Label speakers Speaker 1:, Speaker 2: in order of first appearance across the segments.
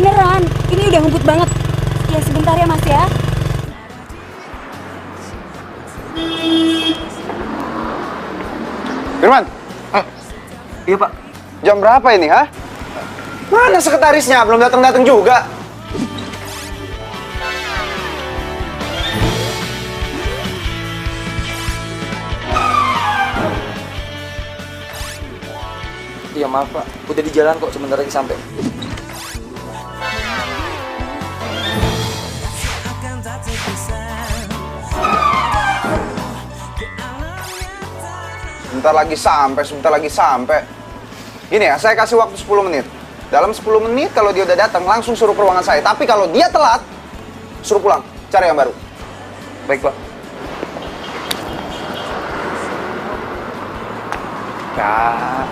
Speaker 1: Beneran, ini udah ngebut banget. Ya sebentar ya Mas ya.
Speaker 2: Firman.
Speaker 3: Iya Pak.
Speaker 2: Jam berapa ini, ha? Mana sekretarisnya? Belum datang-datang juga.
Speaker 3: Iya maaf Pak, udah di jalan kok, sebentar lagi sampai.
Speaker 2: Sebentar lagi sampai. Gini ya, saya kasih waktu 10 menit. Dalam 10 menit kalau dia udah datang, langsung suruh ke ruangan saya. Tapi kalau dia telat, suruh pulang. Cari yang baru.
Speaker 3: Baik Pak. Kak.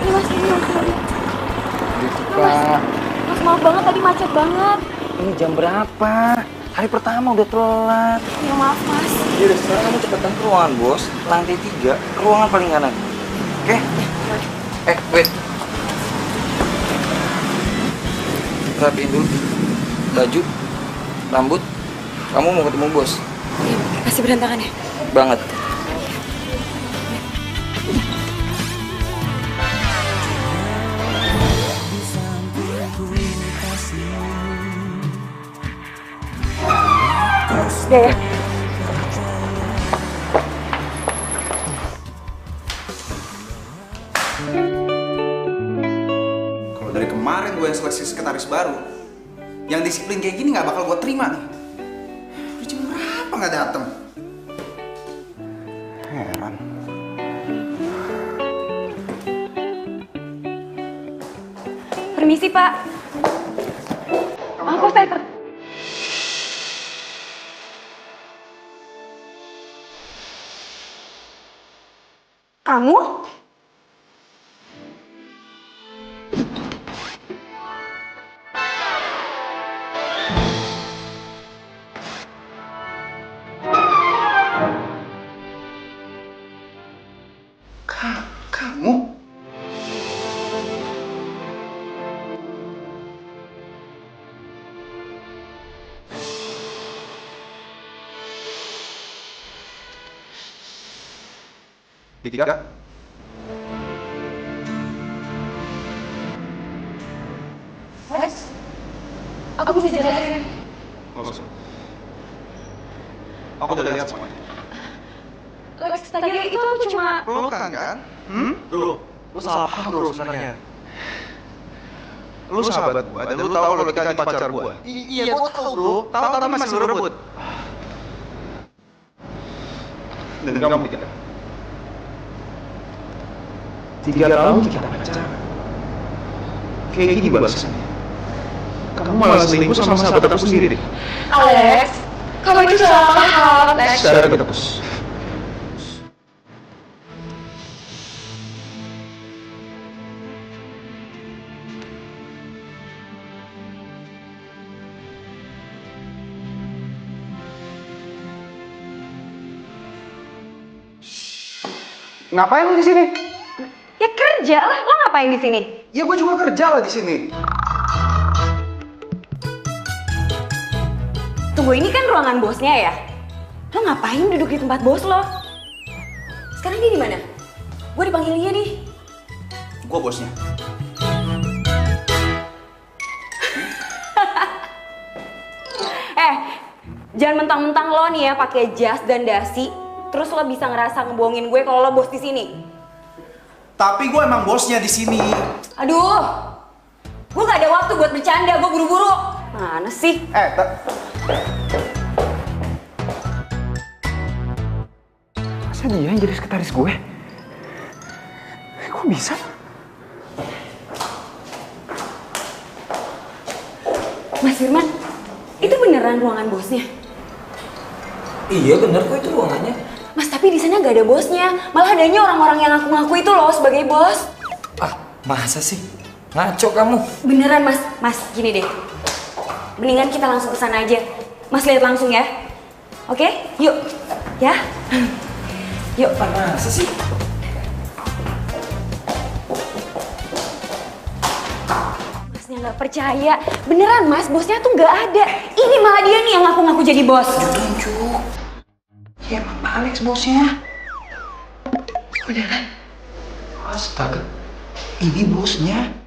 Speaker 1: Ini Mas, ini Mas.
Speaker 3: Gitu Pak.
Speaker 1: Mas maaf banget tadi macet banget.
Speaker 3: Ini jam berapa? Hari pertama udah telat.
Speaker 1: Ya maaf Mas.
Speaker 3: Yaudah, sekarang kamu cepetan ke ruangan bos. Lantai 3, ruangan paling kanan. Oke? Wait. Rapiin dulu. Baju, rambut. Kamu mau ketemu bos?
Speaker 1: Masih berantakan ya?
Speaker 3: Banget.
Speaker 1: Ya ya.
Speaker 2: Kalau dari kemarin gue yang seleksi sekretaris baru, yang disiplin kayak gini nggak bakal gue terima nih. Udah jam berapa nggak datang? Heran.
Speaker 1: Permisi Pak. Apa Pak? Kamu?
Speaker 2: Kamu? Dika?
Speaker 1: Lex, aku bisa jelasin.
Speaker 2: Nggak usah. Aku udah lihat semuanya.
Speaker 1: Lex, tadi itu aku cuma...
Speaker 2: Pelukan kan?
Speaker 4: Lu salah paham bro sebenarnya.
Speaker 2: Lu sahabat gua, dan lu tahu kalau Dika ini pacar gua.
Speaker 4: Iya, gua tahu bro. Tahu tapi masih lu rebut.
Speaker 2: Dan kamu Dika.
Speaker 4: 3 tahun kita pacaran.
Speaker 2: Kayak gini balasnya. Kamu malah selingkuh sama sahabat aku sendiri.
Speaker 1: Alex, kamu itu salah paham, Lex.
Speaker 2: Sekarang kita putus. Ngapain lu di sini?
Speaker 1: Ya kerja lah, lo ngapain di sini?
Speaker 2: Ya gue juga kerja lah di sini.
Speaker 1: Tunggu, ini kan ruangan bosnya ya? Lo ngapain duduk di tempat bos lo? Sekarang dia di mana? Gue dipanggil dia nih.
Speaker 2: Gue bosnya.
Speaker 1: Jangan mentang-mentang lo nih ya pakai jas dan dasi, terus lo bisa ngerasa ngebohongin gue kalau lo bos di sini.
Speaker 2: Tapi gue emang bosnya di sini.
Speaker 1: Aduh, gue gak ada waktu buat bercanda, gue buru-buru. Mana sih?
Speaker 2: Masa dia yang jadi sekretaris gue? Kok bisa?
Speaker 1: Mas Firman, itu beneran ruangan bosnya?
Speaker 3: Iya bener kok itu ruangannya.
Speaker 1: Mas, tapi di sana gak ada bosnya. Malah adanya orang-orang yang ngaku-ngaku itu loh sebagai bos.
Speaker 3: Ah, masa sih? Ngaco kamu.
Speaker 1: Beneran mas, gini deh. Mendingan kita langsung ke sana aja. Mas lihat langsung ya. Oke, yuk. Ya. Yuk.
Speaker 3: Masa sih?
Speaker 1: Masnya nggak percaya. Beneran mas, bosnya tuh nggak ada. Ini malah dia nih yang ngaku-ngaku jadi bos.
Speaker 3: Tunjuk. Ya emang Pak Alex bosnya. Beneran? Astaga. Ini bosnya.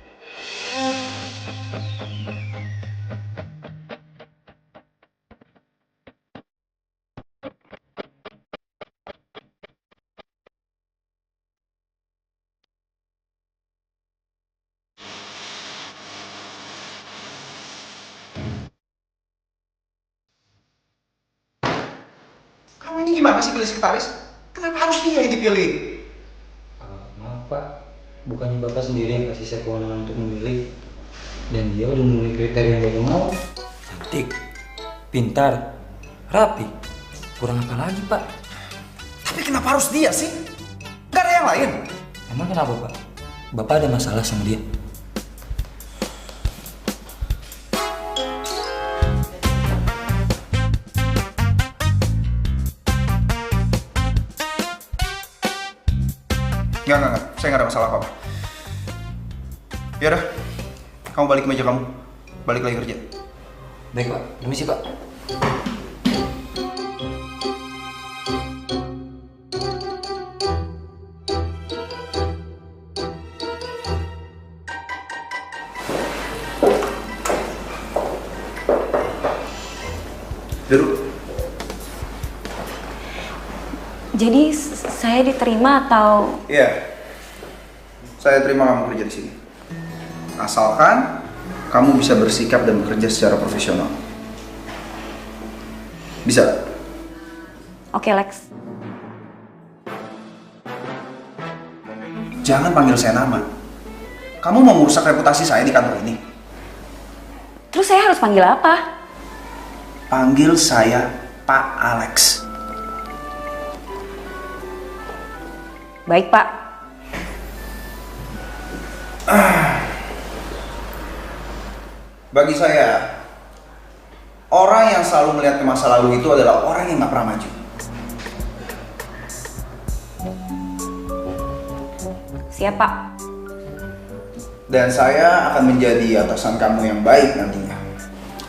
Speaker 2: Kamu ini gimana sih pilih sekretaris? Kenapa harus dia yang dipilih?
Speaker 5: Maaf Pak, bukannya Bapak sendiri yang kasih saya kewenangan untuk memilih. Dan dia udah memenuhi kriteria yang Bapak mau. Cantik, pintar, rapi. Kurang apa lagi Pak?
Speaker 2: Tapi kenapa harus dia sih? Gak ada yang lain?
Speaker 5: Emang kenapa Pak? Bapak ada masalah sama dia?
Speaker 2: Enggak. Saya nggak ada masalah apa-apa. Ya udah, kamu balik ke meja kamu. Balik lagi kerja.
Speaker 5: Baik Pak, permisi Pak.
Speaker 2: Duduk.
Speaker 1: Jadi saya diterima atau...
Speaker 2: Iya. Saya terima kamu kerja di sini. Asalkan kamu bisa bersikap dan bekerja secara profesional. Bisa?
Speaker 1: Oke Lex.
Speaker 2: Jangan panggil saya nama. Kamu mau merusak reputasi saya di kantor ini?
Speaker 1: Terus saya harus panggil apa?
Speaker 2: Panggil saya Pak Alex.
Speaker 1: Baik Pak.
Speaker 2: Bagi saya, orang yang selalu melihat ke masa lalu itu adalah orang yang nggak pernah maju.
Speaker 1: Siap Pak.
Speaker 2: Dan saya akan menjadi atasan kamu yang baik nantinya.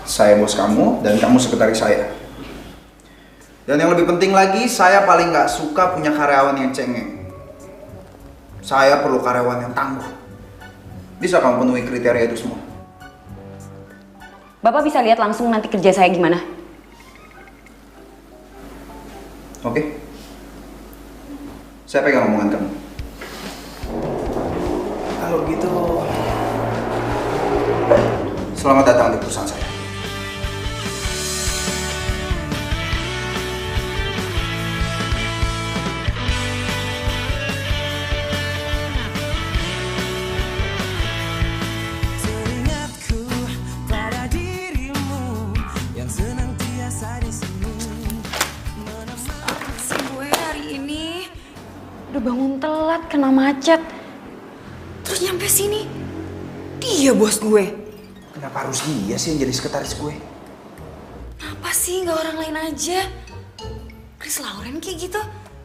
Speaker 2: Saya bos kamu dan kamu sekretaris saya. Dan yang lebih penting lagi, saya paling nggak suka punya karyawan yang cengeng. Saya perlu karyawan yang tangguh. Bisa kamu penuhi kriteria itu semua?
Speaker 1: Bapak bisa lihat langsung nanti kerja saya gimana?
Speaker 2: Oke? Saya pegang omongan kamu. Kalau gitu, selamat datang di perusahaan saya.
Speaker 1: Bangun telat, kena macet. Terus nyampe sini, dia bos gue.
Speaker 2: Kenapa harus dia sih yang jadi sekretaris gue?
Speaker 1: Kenapa sih nggak orang lain aja? Chris Lauren kayak gitu,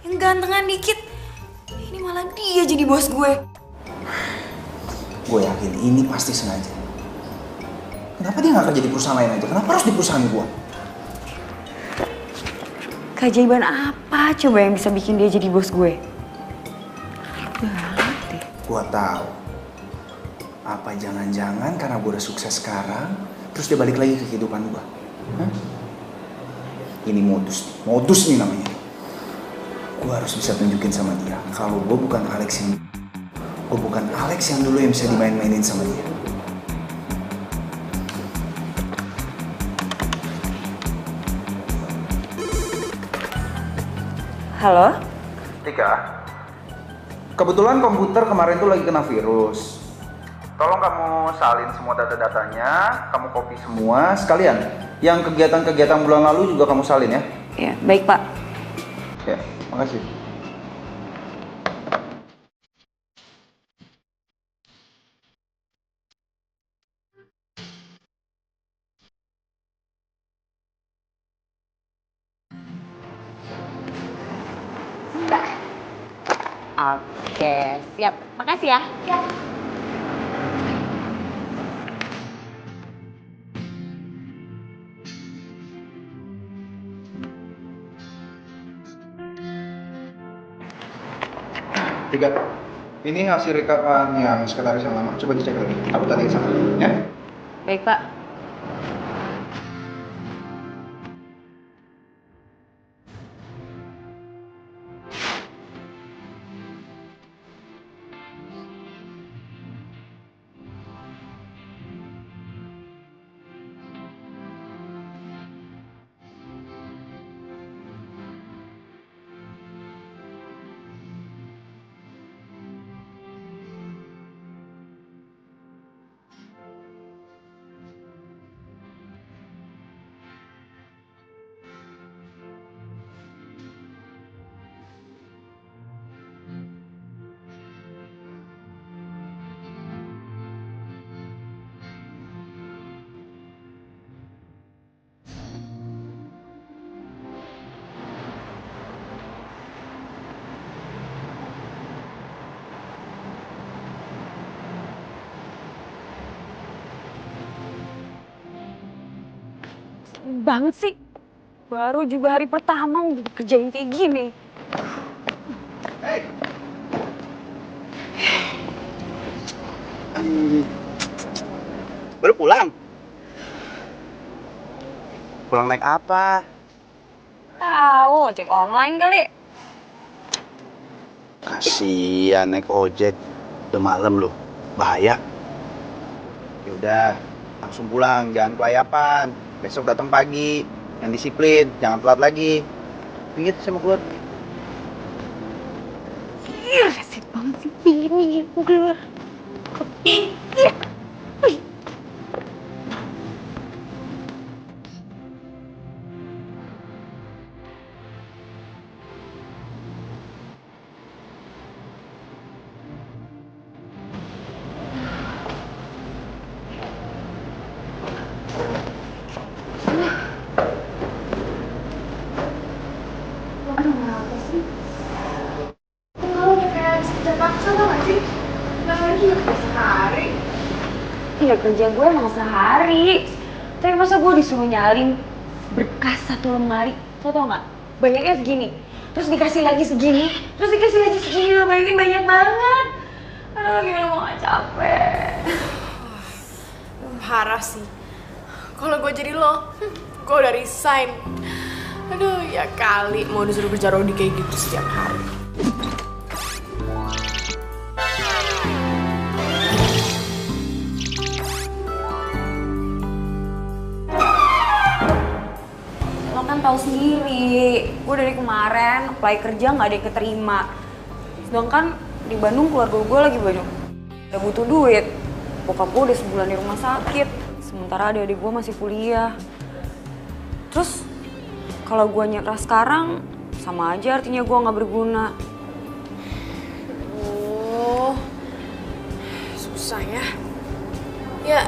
Speaker 1: yang gantengan dikit. Ini malah dia jadi bos gue.
Speaker 2: Gue yakin ini pasti sengaja. Kenapa dia nggak kerja di perusahaan lain aja? Kenapa harus di perusahaan gue?
Speaker 1: Keajaiban apa coba yang bisa bikin dia jadi bos gue?
Speaker 2: Gua tahu. Apa jangan-jangan karena gue udah sukses sekarang, terus dia balik lagi ke kehidupan gua? Hah? Ini modus nih namanya. Gua harus bisa tunjukin sama dia kalau gue bukan Alex yang dulu yang bisa dimain-mainin sama dia.
Speaker 1: Halo?
Speaker 2: Tika. Kebetulan komputer kemarin tuh lagi kena virus. Tolong kamu salin semua data-datanya, kamu copy semua sekalian. Yang kegiatan-kegiatan bulan lalu juga kamu salin ya.
Speaker 1: Ya, baik Pak.
Speaker 2: Ya, makasih.
Speaker 6: Oke, siap. Makasih ya.
Speaker 2: Tiga. Ini hasil rekaman yang sekretaris yang lama. Coba dicek lagi. Aku tadi sama, ya?
Speaker 6: Baik, Pak. Banget sih. Baru juga hari pertama udah kerjain kayak gini.
Speaker 7: Baru pulang? Pulang naik apa?
Speaker 6: Tahu, ojek online kali.
Speaker 7: Kasian naik ojek. Udah malam loh, bahaya. Yaudah, langsung pulang, jangan kelayapan. Besok datang pagi, yang disiplin, jangan telat lagi. Ingat sama keluar.
Speaker 6: Ih, resip banget sih ini. Udah. Iya, kerja gue emang sehari. Tapi masa gue disuruh nyalin berkas satu lemari, lo tau gak? Banyaknya segini, terus dikasih lagi segini, terus dikasih lagi segini, lo bayangin banyak banget. Aduh, gimana mau gak capek.
Speaker 8: Parah sih. Kalau gue jadi lo, gue udah resign. Aduh, ya kali mau disuruh kerja rodi kayak gitu setiap hari.
Speaker 1: Lo kan tahu sendiri, gue dari kemarin apply kerja nggak ada yang keterima. Sedangkan di Bandung keluarga gue lagi banyak udah butuh duit. Bokap gue udah sebulan di rumah sakit, sementara adik-adik gue masih kuliah. Terus kalau gue nyerah sekarang, sama aja artinya gue nggak berguna.
Speaker 8: Oh, susah ya. Ya,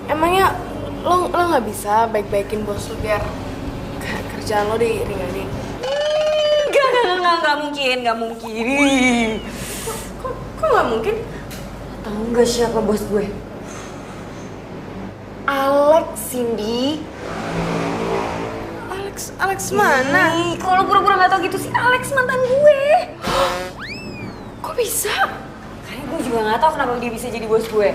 Speaker 8: emangnya lo nggak bisa baik-baikin bos lo biar kerjaan lo diringanin?
Speaker 1: Nggak mungkin.
Speaker 8: Kok nggak mungkin?
Speaker 1: Tahu nggak siapa bos gue?
Speaker 8: Alex, Cindy. Alex mana?
Speaker 1: Kalau pura-pura nggak tahu gitu sih, Alex mantan gue.
Speaker 8: Kok bisa?
Speaker 1: Kayaknya gue juga nggak tahu kenapa dia bisa jadi bos gue.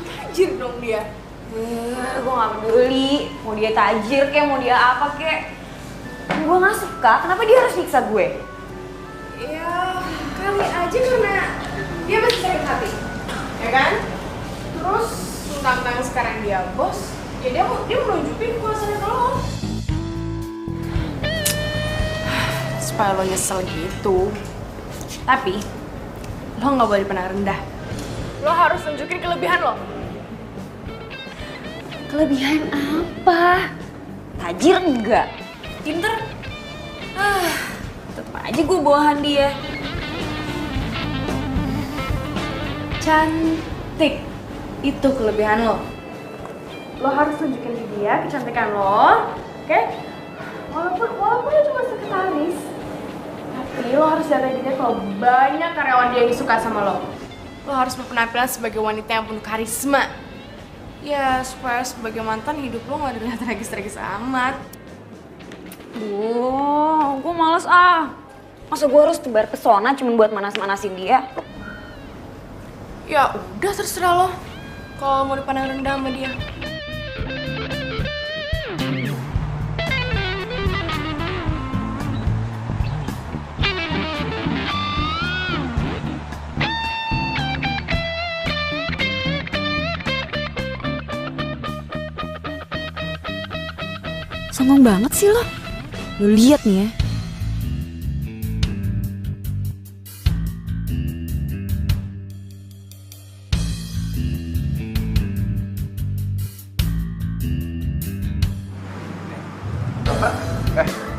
Speaker 8: Tajir dong dia.
Speaker 1: Gue gak peduli, mau dia tajir kek, mau dia apa kek. Gue gak suka, kenapa dia harus nyiksa gue?
Speaker 8: Ya, kali aja karena dia masih sakit hati, ya kan? Terus, tentang sekarang dia bos, ya dia mau nunjukin kuasanya ke lo. Supaya lo nyesel gitu. Tapi, lo gak boleh pernah rendah. Lo harus tunjukin kelebihan lo.
Speaker 1: Kelebihan apa? Tajir enggak? Pinter? Tetep aja gue bawahan dia.
Speaker 8: Cantik, itu kelebihan lo. Lo harus tunjukin ke dia kecantikan lo, oke? Walaupun lo cuma sekretaris, Tapi lo harus jaga dia kalau banyak karyawan dia yang suka sama lo. Lo harus berpenampilan sebagai wanita yang penuh karisma. Ya, supaya sebagai mantan hidup lo gak dilihat tragis-tragis amat.
Speaker 1: Gue males ah. Masa gue harus tebar pesona cuma buat manas-manasin dia?
Speaker 8: Ya udah terserah lo. Kalau mau dipandang rendah sama dia.
Speaker 1: Songong banget sih lo. Lo liat nih ya.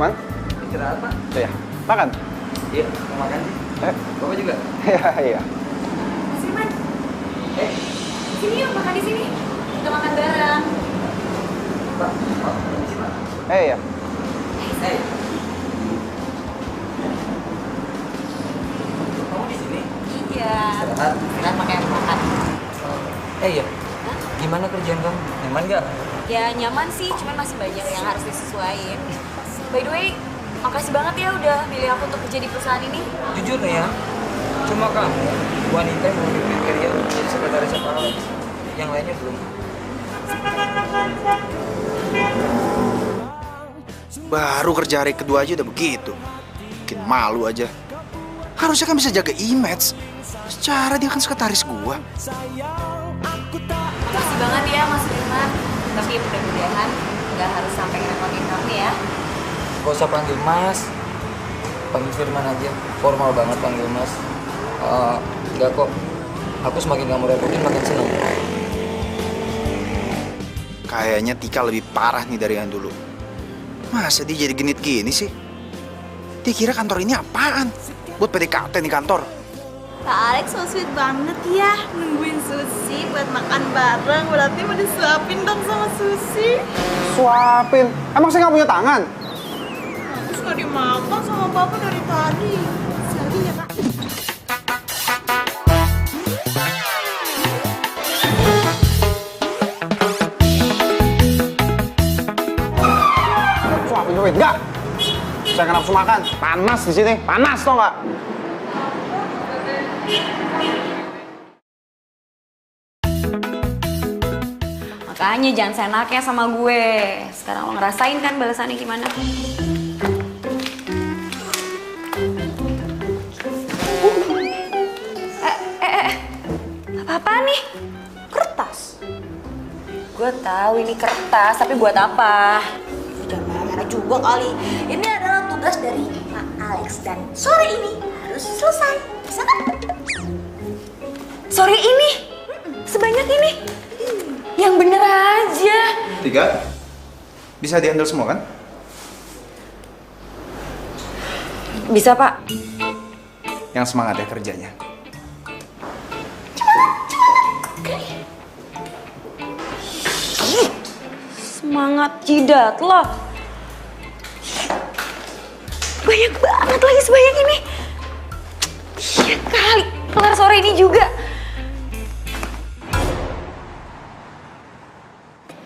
Speaker 7: Man?
Speaker 3: Istirahat, Pak.
Speaker 7: Iya. Makan?
Speaker 3: Iya, mau makan sih. Bapak juga?
Speaker 7: Iya, iya.
Speaker 1: Sini man. Sini yuk makan di sini. Kita makan bareng.
Speaker 3: Pak, permisi, Pak.
Speaker 7: Iya.
Speaker 3: Kamu di sini?
Speaker 1: Iya.
Speaker 3: Istirahat.
Speaker 1: Istirahat makanya makan.
Speaker 3: Iya. Gimana kerjaan kamu? Nyaman nggak?
Speaker 1: Ya nyaman sih, cuman masih banyak yang harus disesuaiin. By the way, makasih banget ya udah milih aku untuk kerja di perusahaan ini.
Speaker 3: Jujur nih ya, cuma kamu wanita yang memiliki kriteria jadi sekretaris Pak Alex. Yang lainnya belum.
Speaker 2: Baru kerja hari kedua aja udah begitu. Bikin malu aja. Harusnya kan bisa jaga image. Secara dia kan sekretaris gua.
Speaker 1: Makasih banget ya Mas Firman. Tapi mudah-mudahan nggak harus sampai ngerepotin kamu ya.
Speaker 3: Gak usah panggil Mas, panggil Firman aja. Formal banget panggil Mas. Enggak kok, aku semakin kamu repotin makin seneng.
Speaker 2: Kayaknya Tika lebih parah nih dari yang dulu. Masa dia jadi genit gini sih? Dia kira kantor ini apaan? Buat PDKT nih kantor.
Speaker 9: Kak Alex so sweet banget ya, nungguin Susi buat makan bareng. Berarti mau disuapin dong sama Susi.
Speaker 7: Suapin? Emang saya nggak punya tangan?
Speaker 9: Terus nggak dimakan sama Papa dari tadi. Sekali ya Kak.
Speaker 7: Suapin duit nggak? Saya nggak nafsu makan. Panas di sini, panas tau nggak?
Speaker 1: Makanya jangan seenaknya sama gue. Sekarang lo ngerasain kan balasannya gimana? Apa nih? Kertas. Gue tahu ini kertas, tapi buat apa?
Speaker 9: Jangan marah-marah juga kali. Ini adalah tugas dari Pak Alex dan sore ini harus selesai. Bisa kan?
Speaker 1: Sore ini? Sebanyak ini? Yang bener aja.
Speaker 2: Tiga. Bisa dihandle semua kan?
Speaker 1: Bisa, Pak.
Speaker 2: Yang semangat ya kerjanya.
Speaker 1: Semangat jidat loh. Banyak banget lagi sebanyak ini. Iya kali, kelar sore ini juga.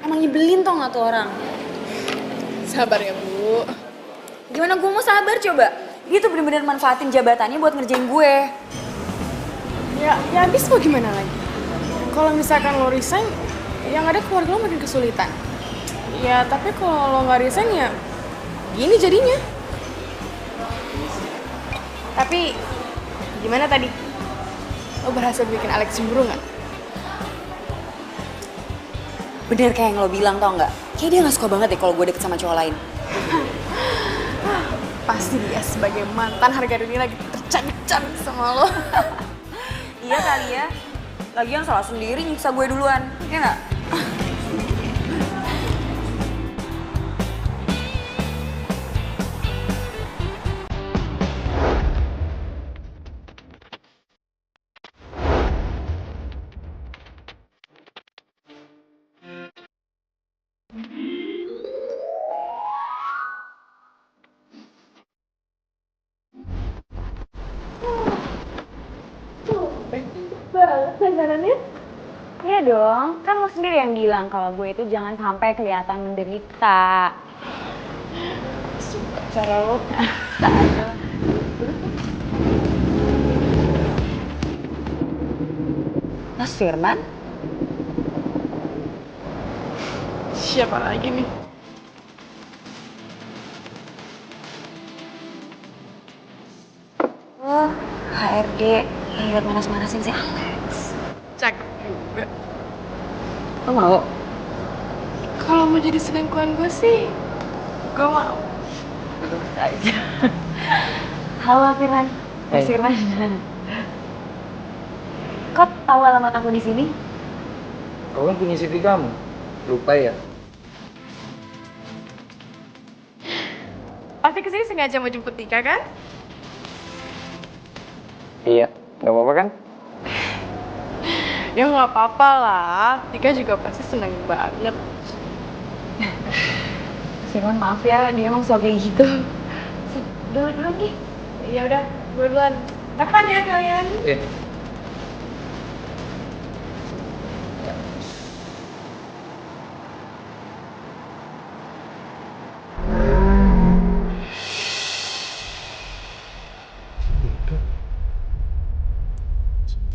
Speaker 1: Emang nyebelin tau gak tuh orang?
Speaker 8: Sabar ya, Bu.
Speaker 1: Gimana gue mau sabar coba? Dia tuh bener-bener manfaatin jabatannya buat ngerjain gue.
Speaker 8: Ya habis mau gimana lagi? Kalau misalkan lo resign, yang ada keluarga lo makin kesulitan. Ya, tapi kalau lo nggak resign ya gini jadinya. Tapi gimana tadi? Lo berhasil bikin Alex cemburu nggak?
Speaker 1: Bener kayak yang lo bilang tau nggak? Kayak dia nggak suka banget deh kalau gue deket sama cowok lain.
Speaker 8: Pasti dia sebagai mantan harga diri lagi tercabik-cabik sama lo.
Speaker 1: Iya kali ya. Lagian salah sendiri nyiksa gue duluan. Iya nggak?
Speaker 6: dandanannya?
Speaker 1: Iya dong, kan lo sendiri yang bilang kalau gue itu jangan sampai kelihatan menderita.
Speaker 6: Suka cara lo.
Speaker 1: Mas Firman?
Speaker 6: Siapa lagi nih?
Speaker 1: Oh, HRD yang buat manas-manasin si Alex.
Speaker 6: Cak juga.
Speaker 1: Lo mau?
Speaker 6: Kalau mau jadi selingkuhan gue sih, gue mau.
Speaker 1: Terus aja. Halo Firman. Mas Firman. Kok tahu alamat aku di sini?
Speaker 3: Kau kan punya CV kamu. Lupa ya?
Speaker 6: Pasti kesini sengaja mau jemput Tika kan?
Speaker 3: Iya, nggak apa-apa kan?
Speaker 6: Ya nggak apa-apa lah, Tika juga pasti seneng banget.
Speaker 1: Firman maaf ya, dia emang suka kayak gitu. Duluan lagi.
Speaker 6: Ya udah, gue duluan. Kapan ya kalian?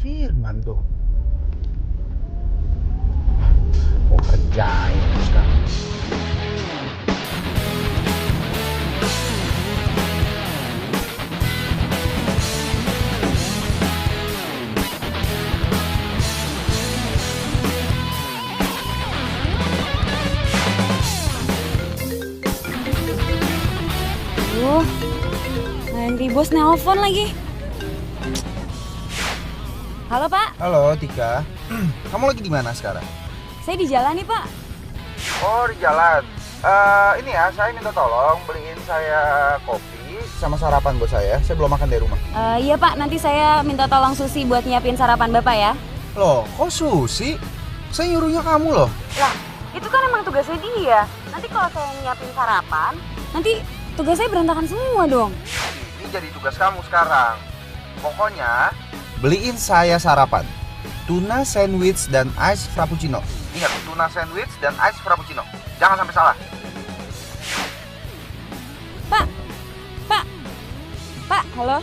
Speaker 7: Firman tuh. Oh kerjain terus sekarang.
Speaker 1: Nanti bos nelpon lagi. Halo Pak,
Speaker 2: Halo Tika, kamu lagi di mana sekarang?
Speaker 1: saya di jalan nih Pak.
Speaker 2: Oh di jalan. Ini ya, saya minta tolong beliin saya kopi sama sarapan buat saya. Saya belum makan dari rumah.
Speaker 1: Iya Pak, nanti saya minta tolong Susi buat nyiapin sarapan Bapak ya.
Speaker 2: Loh, kok Susi? Saya nyuruhnya kamu loh.
Speaker 1: Lah, itu kan emang tugasnya dia. Nanti kalau saya nyiapin sarapan, nanti tugas saya berantakan semua dong.
Speaker 2: Ini jadi tugas kamu sekarang. Pokoknya beliin saya sarapan. Tuna sandwich dan ice frappuccino. Ingat, tuna sandwich dan ice frappuccino. Jangan sampai salah.
Speaker 1: Pak, halo?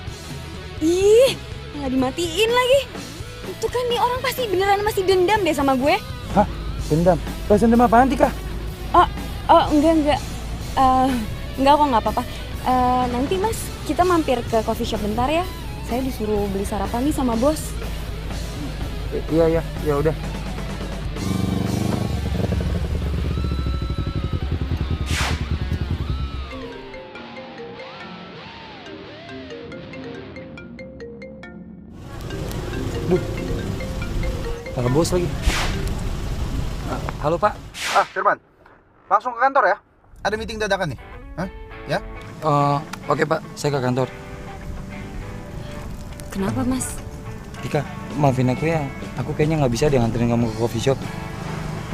Speaker 1: Ih, nggak dimatiin lagi. Itu kan nih orang pasti beneran masih dendam deh sama gue.
Speaker 5: Hah? Dendam? Bahas dendam apaan, Tika?
Speaker 1: Oh, enggak. Enggak kok, nggak apa-apa. Nanti Mas, kita mampir ke coffee shop bentar ya. Saya disuruh beli sarapan nih sama bos.
Speaker 5: Iya, ya udah. Para bos lagi. Halo Pak.
Speaker 2: Firman, langsung ke kantor ya. Ada meeting dadakan nih. Hah? Ya?
Speaker 3: Oke Pak, saya ke kantor.
Speaker 1: Kenapa Mas?
Speaker 3: Tika, maafin aku ya. Aku kayaknya nggak bisa deh nganterin kamu ke coffee shop.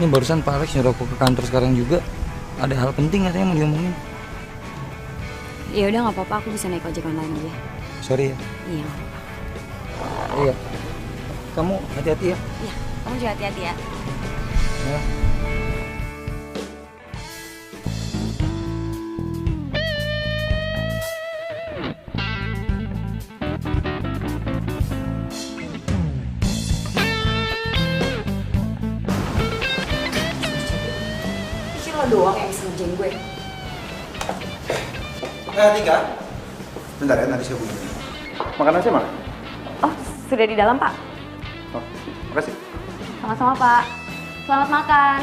Speaker 3: Ini barusan Pak Alex nyuruh aku ke kantor sekarang juga. Ada hal penting katanya mau diomongin.
Speaker 1: Ya udah nggak apa-apa, aku bisa naik ojek online aja.
Speaker 3: Sorry ya.
Speaker 1: Iya.
Speaker 3: Iya. Kamu hati-hati ya.
Speaker 1: Iya, kamu juga hati-hati ya.
Speaker 3: Ya.
Speaker 1: Pikir lo doang yang bisa ngerjain gue.
Speaker 2: Tika. Bentar ya, nanti saya hubungin. Makanan saya mana?
Speaker 1: Oh, sudah di dalam Pak.
Speaker 2: Oh, makasih.
Speaker 1: Sama-sama Pak. Selamat makan.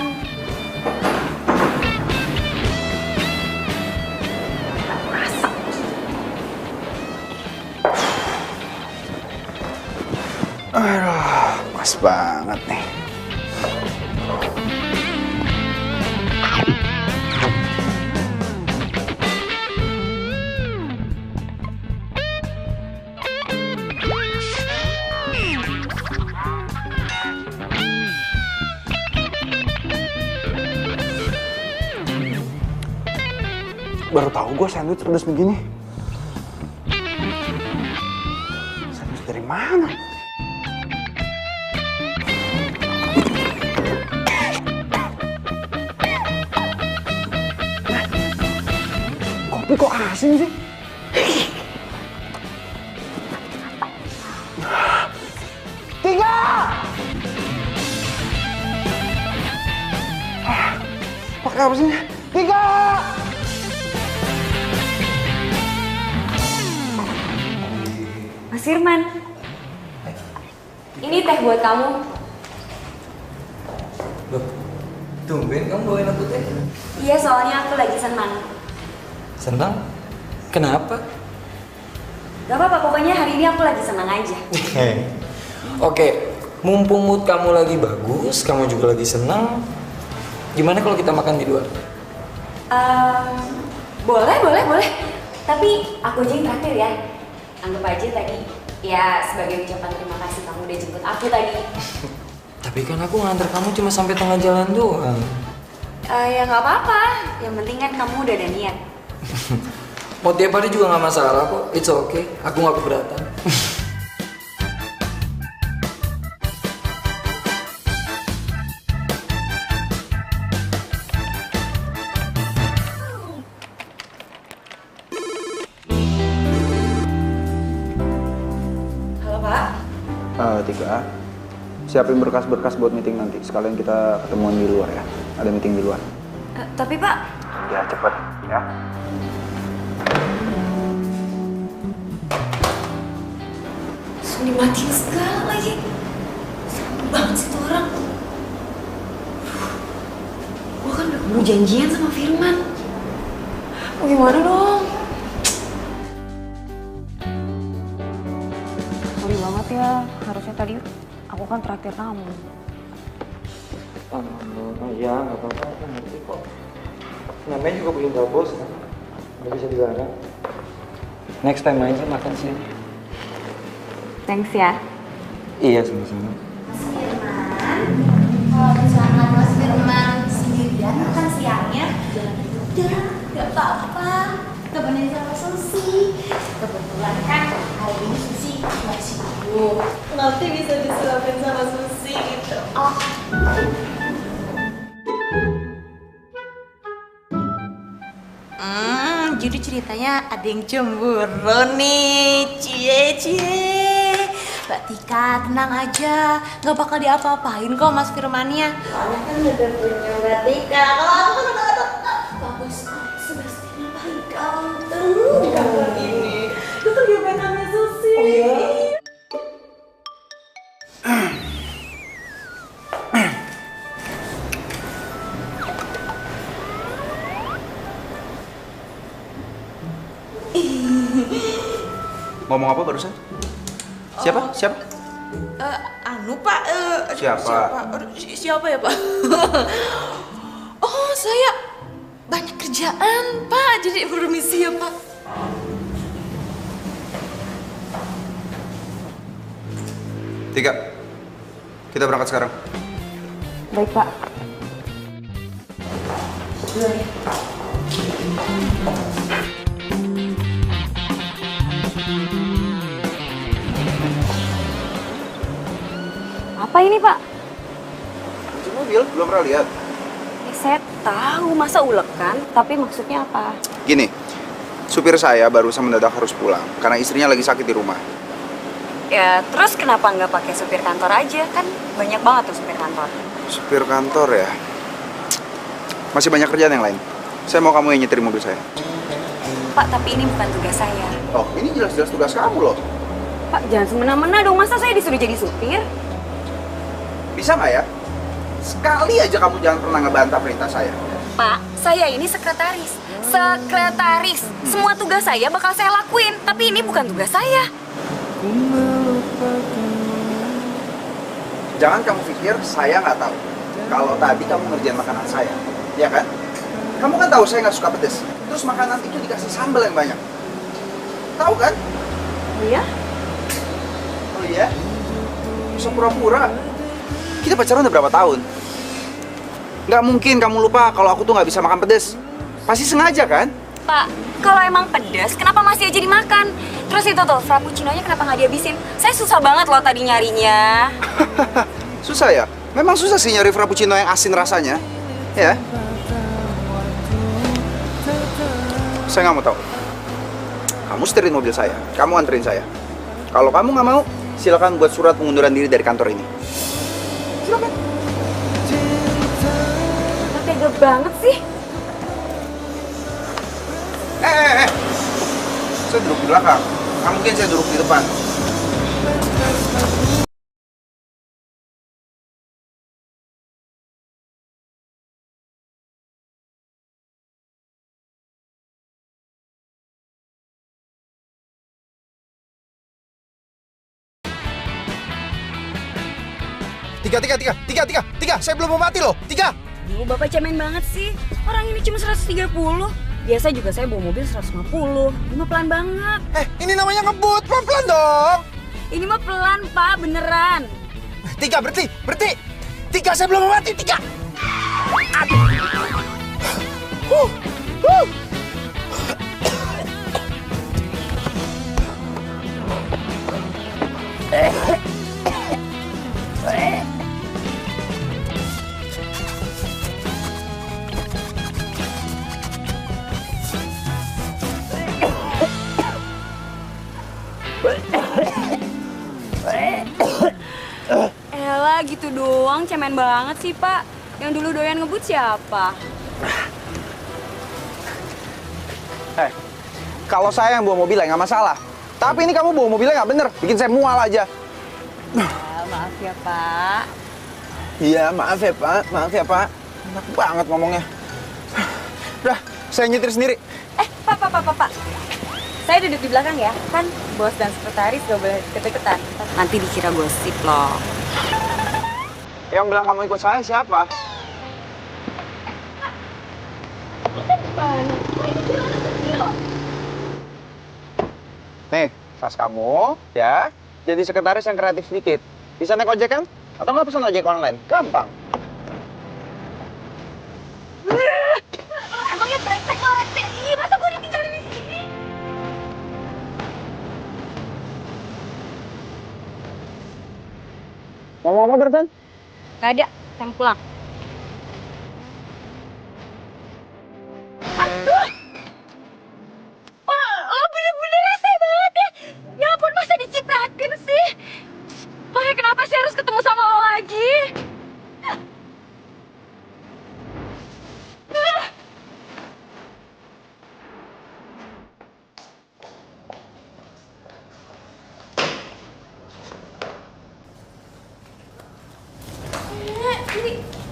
Speaker 7: Aduh, pas banget nih. Baru tahu gue sandwich pedas begini. Sandwich dari mana?
Speaker 2: Tapi kok asin sih? Tiga! Pakai apa sih? Tiga!
Speaker 1: Mas Firman, ini teh buat kamu.
Speaker 3: Loh, tumben kamu bawain aku teh.
Speaker 1: Iya, soalnya aku lagi senang.
Speaker 3: Senang? Kenapa?
Speaker 1: Gak apa-apa, pokoknya hari ini aku lagi senang aja.
Speaker 3: Oke, mumpung mood kamu lagi bagus, kamu juga lagi senang. Gimana kalau kita makan di luar?
Speaker 1: Boleh. Tapi aku aja yang terakhir ya. Anggap aja tadi ya sebagai ucapan terima kasih kamu udah jemput aku tadi.
Speaker 3: Tapi kan aku nganter kamu cuma sampai tengah jalan doang.
Speaker 1: Ya nggak apa-apa. Yang penting kan kamu udah ada niat.
Speaker 3: Mau tiap hari juga nggak masalah kok. It's okay. Aku nggak keberatan.
Speaker 1: Halo Pak.
Speaker 2: Tiga. Siapin berkas-berkas buat meeting nanti. Sekalian kita ketemuan di luar ya. Ada meeting di luar.
Speaker 1: Tapi Pak.
Speaker 2: Ya cepet ya.
Speaker 1: Langsung dimatiin segala lagi. Serem banget sih tuh orang. Gue kan udah keburu janjian sama Firman. Mau gimana dong? Sorry banget ya, harusnya tadi aku kan traktir kamu.
Speaker 3: Ya nggak apa-apa, aku ngerti kok. Namanya juga perintah bos kan, nggak bisa dilarang. Next time aja makan siang.
Speaker 1: Thanks ya.
Speaker 3: Iya sama-sama.
Speaker 9: Mas Firman, kalau misalkan Mas Firman sendirian makan siangnya, udah, gak apa-apa. Temenin sama Susi. Kebetulan kan hari ini Susi lagi sibuk. Nanti bisa disuapin sama Susi gitu. Oh. Jadi ceritanya ada yang cemburu nih, cie. Mbak Tika, tenang aja, nggak bakal diapa-apain kok Mas Firmannya. Soalnya kan udah punya Mbak Tika. Kalau aku kan udah bagus kok, Sebastian baik tuh. Kamu ini, itu gebetannya Susi. Oh iya.
Speaker 2: Ngomong apa barusan? Siapa? Siapa?
Speaker 9: Anu Pak,
Speaker 2: Siapa?
Speaker 9: Siapa ya Pak? Oh saya banyak kerjaan Pak, jadi permisi ya Pak.
Speaker 2: Tiga. Kita berangkat sekarang.
Speaker 1: Baik Pak. Duluan ya. Apa ini Pak?
Speaker 2: Kunci mobil, belum pernah lihat.
Speaker 1: Saya tahu, masa ulek kan? Tapi maksudnya apa?
Speaker 2: Gini, supir saya barusan mendadak harus pulang karena istrinya lagi sakit di rumah.
Speaker 1: Ya, terus kenapa nggak pakai supir kantor aja? Kan banyak banget tuh supir kantor.
Speaker 2: Supir kantor ya? Masih banyak kerjaan yang lain. Saya mau kamu yang nyetir mobil saya.
Speaker 1: Pak, tapi ini bukan tugas saya.
Speaker 2: Oh, ini jelas-jelas tugas kamu loh.
Speaker 1: Pak, jangan semena-mena dong. Masa saya disuruh jadi supir?
Speaker 2: Bisa nggak ya? Sekali aja kamu jangan pernah ngebantah perintah saya.
Speaker 1: Pak, saya ini sekretaris. Sekretaris. Semua tugas saya bakal saya lakuin. Tapi ini bukan tugas saya.
Speaker 2: Jangan kamu pikir saya nggak tahu. Kalau tadi kamu ngerjain makanan saya, ya kan? Kamu kan tahu saya nggak suka pedes. Terus makanan itu dikasih sambal yang banyak. Tahu kan?
Speaker 1: Oh iya?
Speaker 2: Oh iya? Bisa pura-pura. Kita pacaran udah berapa tahun? Nggak mungkin kamu lupa kalau aku tuh nggak bisa makan pedes. Pasti sengaja kan?
Speaker 1: Pak, kalau emang pedas, kenapa masih aja dimakan? Terus itu tuh, frappuccino-nya kenapa nggak dihabisin? Saya susah banget loh tadi nyarinya.
Speaker 2: Susah ya? Memang susah sih nyari frappuccino yang asin rasanya. Ya? Saya nggak mau tahu. Kamu setirin mobil saya, kamu anterin saya. Kalau kamu nggak mau, silakan buat surat pengunduran diri dari kantor ini. Silakan.
Speaker 1: Tega banget sih.
Speaker 2: Saya duduk di belakang. Nggak mungkin saya duduk di depan. Tiga. Saya belum mau mati loh. 3.
Speaker 1: Duh, Bapak cemen banget sih. Orang ini cuma 130. Biasa juga saya bawa mobil 150. Ini mah pelan banget.
Speaker 2: Ini namanya ngebut. Pelan-pelan dong.
Speaker 1: Ini mah pelan, Pak. Beneran.
Speaker 2: 3, berhenti. 3, saya belum mau mati. 3. Aduh.
Speaker 1: Elah gitu doang, cemen banget sih Pak. Yang dulu doyan ngebut siapa?
Speaker 2: Kalau saya yang bawa mobilnya nggak masalah. Tapi ini kamu bawa mobilnya nggak bener, bikin saya mual aja.
Speaker 1: Maaf ya Pak.
Speaker 2: Iya, maaf ya Pak. Enak banget ngomongnya. Udah, saya nyetir sendiri.
Speaker 1: Pak. Saya duduk di belakang ya. Kan bos dan sekretaris gak boleh deket-deketan. Nanti dikira gosip loh.
Speaker 2: Yang bilang kamu ikut saya siapa? Nih, tas kamu, ya. Jadi sekretaris yang kreatif sedikit. Bisa naik ojek kan? Atau nggak pesan ojek online? Gampang.
Speaker 6: Emangnya brengsek banget sih? Ih, masa gue ditinggalin di sini?
Speaker 2: Ngomong apa barusan?
Speaker 1: Gak ada, saya mau pulang.
Speaker 6: Oh, bener-bener rese banget ya. Ya ampun, masa dicipratin sih? Oh, ya kenapa sih harus ketemu sama lo lagi?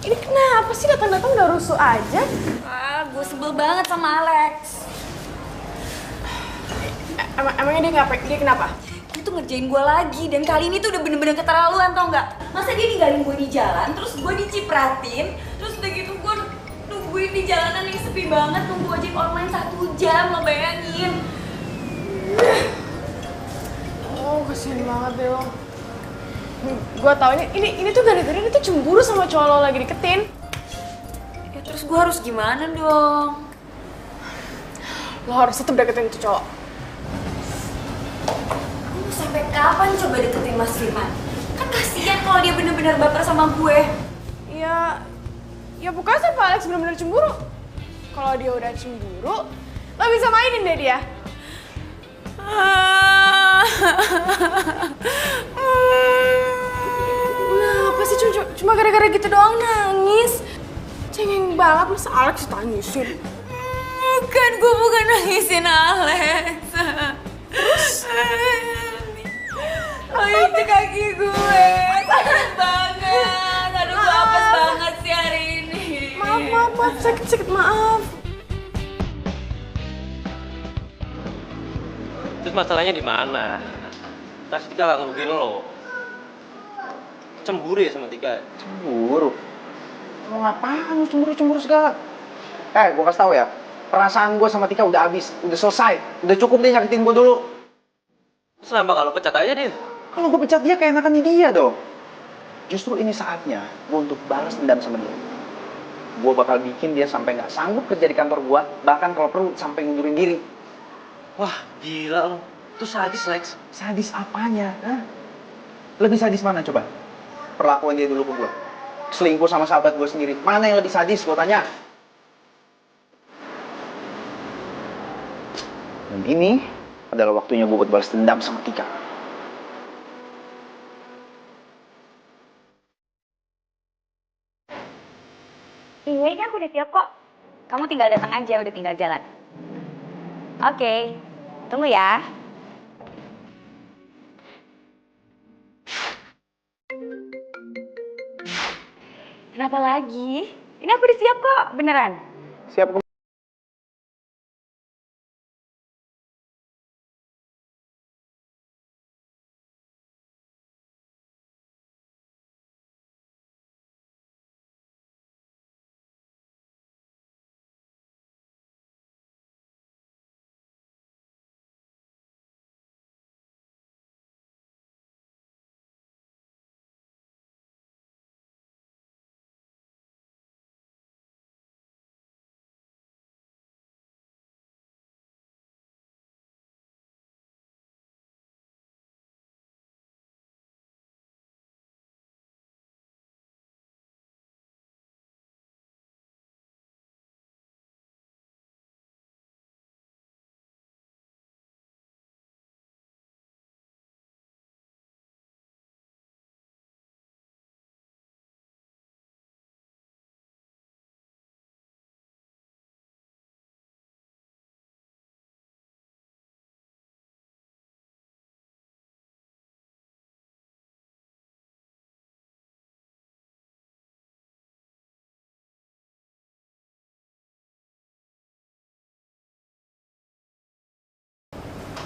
Speaker 8: Ini kenapa sih datang-datang udah rusuh aja?
Speaker 1: Gue sebel banget sama Alex.
Speaker 8: Emangnya dia ngapain? Dia kenapa?
Speaker 1: Dia tuh ngerjain gue lagi, dan kali ini tuh udah bener-bener keterlaluan, tau nggak? Masa dia ninggalin gue di jalan, terus gue dicipratin, terus udah gitu gue nungguin di jalanan yang sepi banget, nunggu ojek online 1 jam, lo bayangin.
Speaker 8: Oh, kasihan banget deh lo. Gue tau ini tuh gara-gara dia tuh cemburu sama cowok lo lagi deketin.
Speaker 1: Ya terus gue harus gimana dong?
Speaker 8: Lo harus tetep deketin tuh cowok.
Speaker 1: Lu sampai kapan coba deketin Mas Firman? Kan kasihan kalau dia bener-bener baper sama gue.
Speaker 8: Ya bukan sampai Alex bener-bener cemburu. Kalau dia udah cemburu, lo bisa mainin deh dia. Kenapa sih cuma gara-gara gitu doang nangis? Cengeng banget, masa Alex tangisin?
Speaker 1: Bukan, gue bukan nangisin Alex.
Speaker 8: Terus?
Speaker 1: Lo injek kaki gue, sakit banget. Aduh, gue apes banget sih hari ini.
Speaker 8: Maaf, sakit, maaf.
Speaker 10: Terus masalahnya di mana? Tas Tika gak ngerugiin lo. Cemburu ya sama Tika?
Speaker 2: Cemburu? Mau ngapain lu cemburu segala? Gue kasih tau ya, perasaan gue sama Tika udah habis, udah selesai. Udah cukup dia nyakitin gue dulu.
Speaker 10: Terus kenapa kalau pecat aja dia?
Speaker 2: Kalau gue pecat dia keenakan di dia dong. Justru ini saatnya gue untuk balas dendam sama dia. Gue bakal bikin dia sampai nggak sanggup kerja di kantor gue, bahkan kalau perlu sampai ngundurin diri.
Speaker 10: Wah, gila lo. Itu sadis, Lex.
Speaker 2: Sadis apanya? Hah? Lebih sadis mana coba? Perlakuan dia dulu ke gue. Selingkuh sama sahabat gue sendiri. Mana yang lebih sadis? Gue tanya.
Speaker 7: Dan ini adalah waktunya gue buat balas dendam sama Tika.
Speaker 1: Iya, ini aku udah siap kok. Kamu tinggal datang aja, udah tinggal jalan. Oke, tunggu ya. Kenapa lagi? Ini aku udah siap kok, beneran.
Speaker 7: Siap.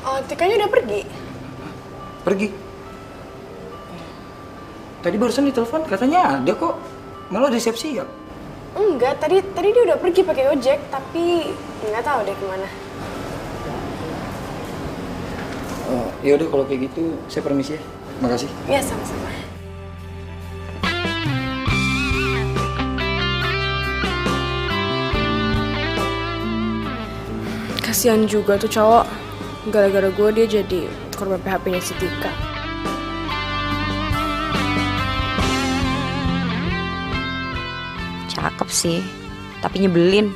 Speaker 8: Oh, Tikanya udah pergi?
Speaker 3: Pergi. Tadi barusan ditelepon katanya ada kok. Malah udah siap-siap.
Speaker 8: Enggak, tadi dia udah pergi pakai ojek, tapi nggak tahu deh kemana.
Speaker 3: Oh, ya udah kalau kayak gitu saya permisi ya. Makasih.
Speaker 8: Iya, sama-sama. Kasian juga tuh cowok. Gara-gara gue dia jadi korban PHP-nya si Tika.
Speaker 1: Cakep sih, tapi nyebelin.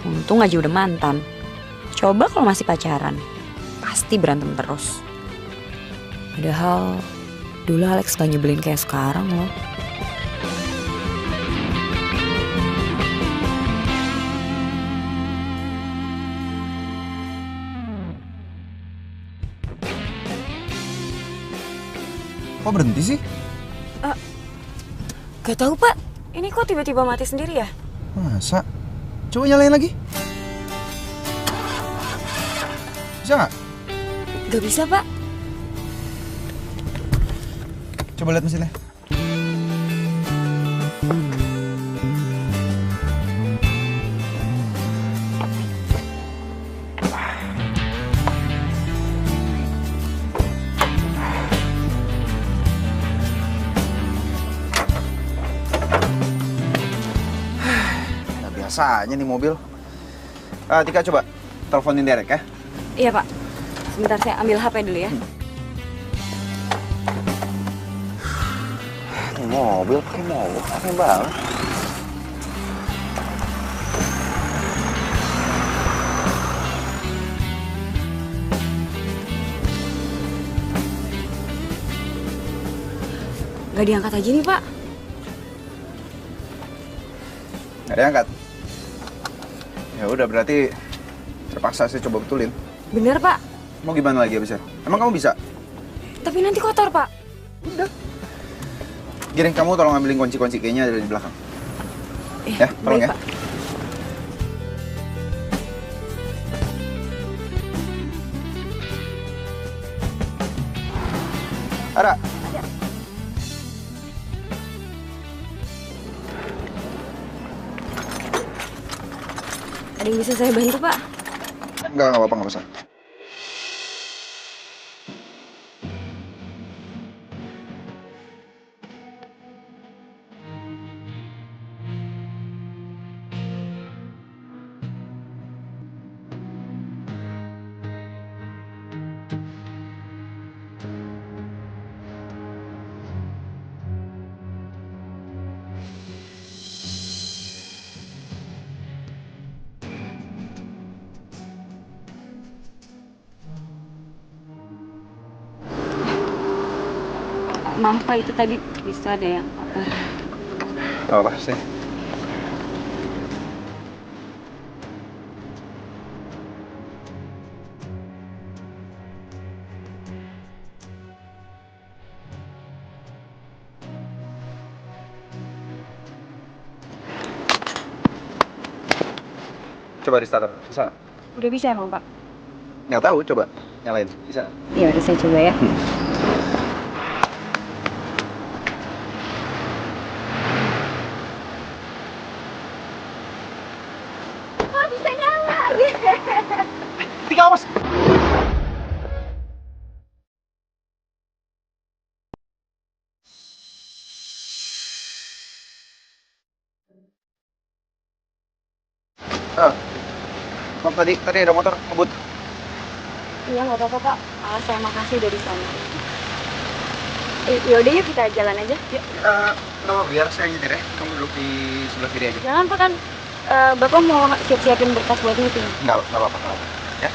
Speaker 1: Untung aja udah mantan. Coba kalau masih pacaran, pasti berantem terus. Padahal dulu Alex gak nyebelin kayak sekarang loh.
Speaker 2: Kok berhenti sih?
Speaker 1: Gak tahu Pak, ini kok tiba-tiba mati sendiri ya?
Speaker 2: Masa? Coba nyalain lagi. Bisa nggak?
Speaker 1: Gak bisa Pak.
Speaker 2: Coba lihat mesinnya. Biasanya nih mobil. Tika coba teleponin Derek ya.
Speaker 1: Iya Pak, sebentar saya ambil HP dulu ya.
Speaker 7: Ini mobil pakai mobil, aneh banget.
Speaker 1: Gak diangkat aja nih Pak.
Speaker 2: Nggak diangkat. Ya udah berarti terpaksa saya coba betulin.
Speaker 1: Bener Pak.
Speaker 2: Mau gimana lagi abisnya? Emang kamu bisa?
Speaker 1: Tapi nanti kotor Pak.
Speaker 2: Udah. Gini, kamu tolong ambilin kunci-kunci kayaknya ada di belakang. Ya, tolong
Speaker 1: baik,
Speaker 2: ya.
Speaker 1: Pak.
Speaker 2: Ada?
Speaker 1: Ada yang bisa saya bantu Pak?
Speaker 2: Enggak apa-apa, nggak usah.
Speaker 6: Maaf Pak, itu tadi bisa ada yang kotor.
Speaker 2: Apa sih? Coba di starter, bisa?
Speaker 6: Udah bisa emang Pak?
Speaker 2: Nggak tahu, coba nyalain, bisa?
Speaker 6: Ya udah saya coba ya. Oh, bisa nyala.
Speaker 2: Tiga awas. Maaf, tadi ada motor ngebut.
Speaker 6: Iya nggak apa-apa Pak. Saya makasih dari sana. Yaudah yuk kita jalan aja. Yuk.
Speaker 2: Nama biar saya nyetir ya. Kamu duduk di sebelah kiri aja.
Speaker 6: Jangan Pak kan. Bapak mau siap-siapin berkas buat meeting.
Speaker 2: Nggak apa-apa. Ya.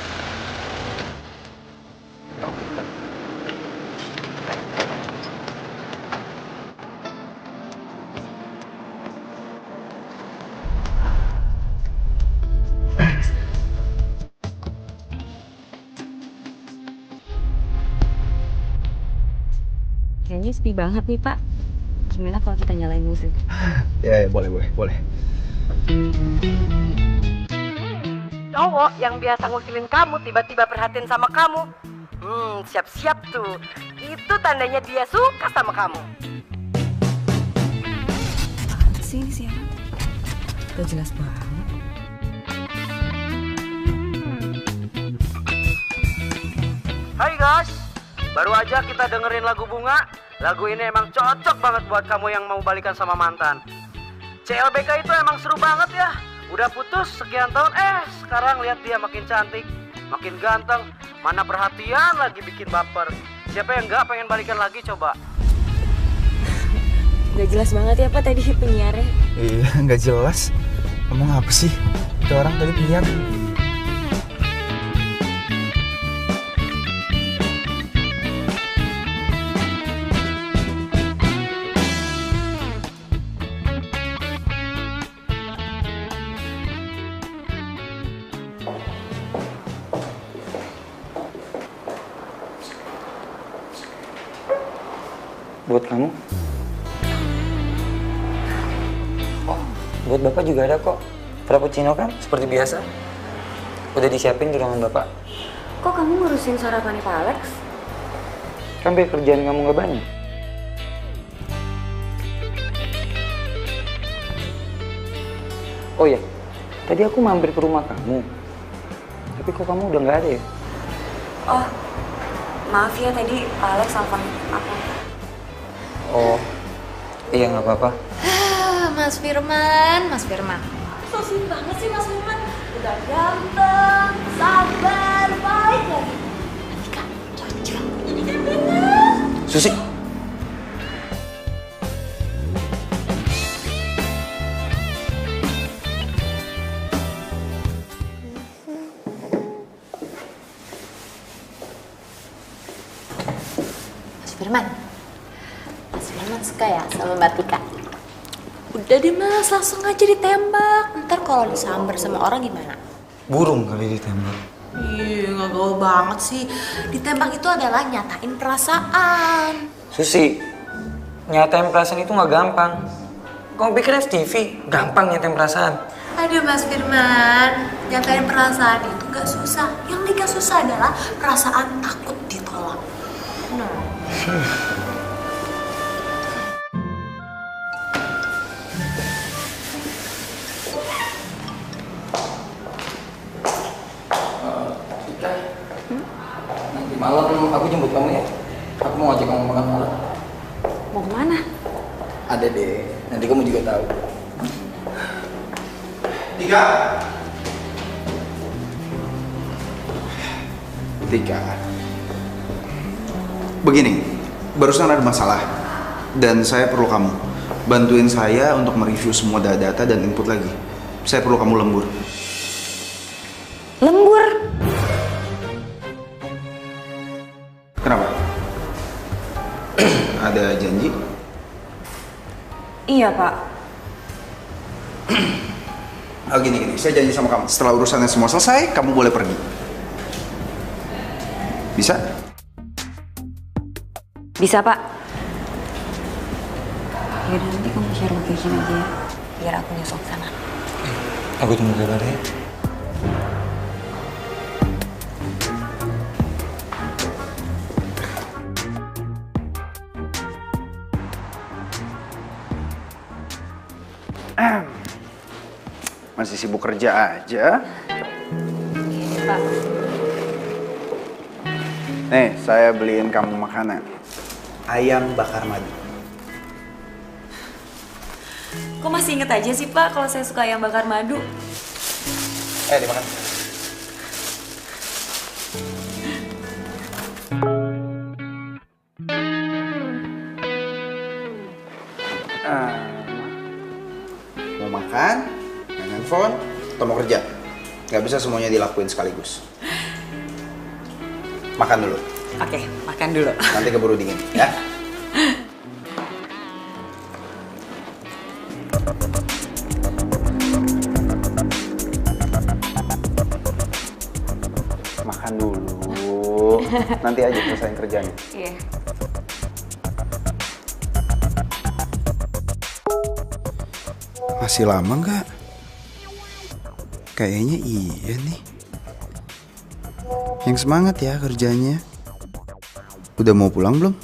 Speaker 6: Kayaknya sepi banget nih Pak. Gimana kalau kita nyalain musik?
Speaker 2: Ya, boleh.
Speaker 11: Cowok yang biasa ngusilin kamu tiba-tiba perhatiin sama kamu. Siap-siap tuh. Itu tandanya dia suka sama kamu.
Speaker 6: Apaan sih ini siaran? Gak jelas banget.
Speaker 11: Hai guys, baru aja kita dengerin lagu Bunga. Lagu ini emang cocok banget buat kamu yang mau balikan sama mantan. CLBK itu emang seru banget ya. Udah putus sekian tahun, sekarang lihat dia makin cantik, makin ganteng, mana perhatian lagi bikin baper. Siapa yang nggak pengen balikan lagi coba?
Speaker 6: Gak jelas banget ya Pak tadi penyiarnya.
Speaker 2: Iya, nggak jelas. Ngomong apa sih? Itu orang tadi penyiar.
Speaker 3: Buat kamu? Oh, buat Bapak juga ada kok. Frappuccino kan, seperti biasa. Udah disiapin di ruangan Bapak.
Speaker 6: Kok kamu ngurusin sarapannya Pak Alex?
Speaker 3: Kan biar kerjaan kamu nggak banyak. Oh ya, tadi aku mampir ke rumah kamu. Tapi kok kamu udah nggak ada ya?
Speaker 6: Oh, maaf ya tadi Pak Alex telepon aku.
Speaker 3: Oh, iya nggak apa-apa.
Speaker 9: Mas Firman. So sweet banget sih Mas Firman. Udah ganteng, sabar, baik lagi. Nanti kan cocok jadi gandengan.
Speaker 3: Susi.
Speaker 9: Mas Firman suka ya sama Mbak Tika? Udah deh Mas, langsung aja ditembak. Ntar kalau disamber sama orang gimana?
Speaker 3: Burung kali ditembak.
Speaker 9: Ih, gak gaul banget sih. Ditembak itu adalah nyatain perasaan.
Speaker 3: Susi, nyatain perasaan itu nggak gampang. Kamu pikir FTV gampang nyatain perasaan?
Speaker 9: Aduh Mas Firman, nyatain perasaan itu gak susah. Yang gak susah adalah perasaan takut ditolak.
Speaker 3: Nanti malam aku jemput kamu ya. Aku mau ngajak kamu makan malam.
Speaker 6: Mau kemana?
Speaker 3: Ada deh, nanti kamu juga tahu.
Speaker 2: Tika. Begini, barusan ada masalah dan saya perlu kamu bantuin saya untuk mereview semua data dan input lagi. Saya perlu kamu lembur.
Speaker 6: Lembur?
Speaker 2: Kenapa? Ada janji?
Speaker 1: Iya, Pak.
Speaker 2: Oh gini, saya janji sama kamu. Setelah urusannya semua selesai, kamu boleh pergi. Bisa?
Speaker 1: Bisa, Pak. Yaudah, nanti kamu share location aja ya. Biar aku nyusul ke sana.
Speaker 5: Aku tunggu kabar ya.
Speaker 2: Masih sibuk kerja aja.
Speaker 1: Iya, Pak.
Speaker 2: Nih, saya beliin kamu makanan. Ayam bakar madu.
Speaker 1: Kok masih inget aja sih, Pak, kalau saya suka ayam bakar madu?
Speaker 2: Dimakan. Mau makan, main handphone, atau mau kerja? Gak bisa semuanya dilakuin sekaligus. Makan dulu.
Speaker 1: Oke, makan dulu.
Speaker 2: Nanti keburu dingin, ya. Makan dulu. Nanti aja selesaiin kerjanya.
Speaker 1: Iya.
Speaker 2: Masih lama nggak? Kayaknya iya nih. Yang semangat ya kerjanya. Udah mau pulang belum?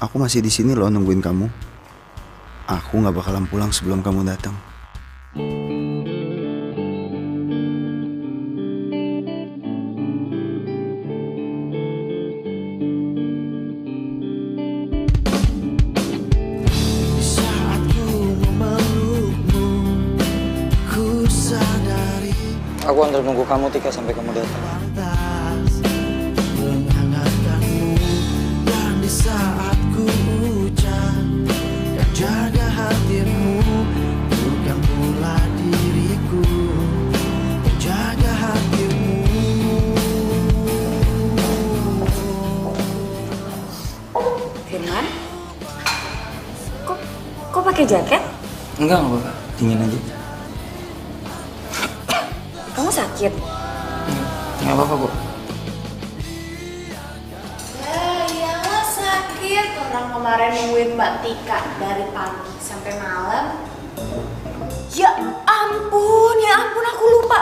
Speaker 2: Aku masih di sini loh nungguin kamu. Aku nggak bakalan pulang sebelum kamu datang.
Speaker 5: Aku antar nunggu kamu Tika sampai kamu datang.
Speaker 1: Firman? Kok pakai jaket?
Speaker 5: Enggak apa-apa. Dingin aja.
Speaker 1: Kamu sakit?
Speaker 5: Nggak apa-apa kok.
Speaker 9: Iyalah sakit. Orang kemarin nungguin Mbak Tika dari pagi sampai malam.
Speaker 1: Ya ampun aku lupa.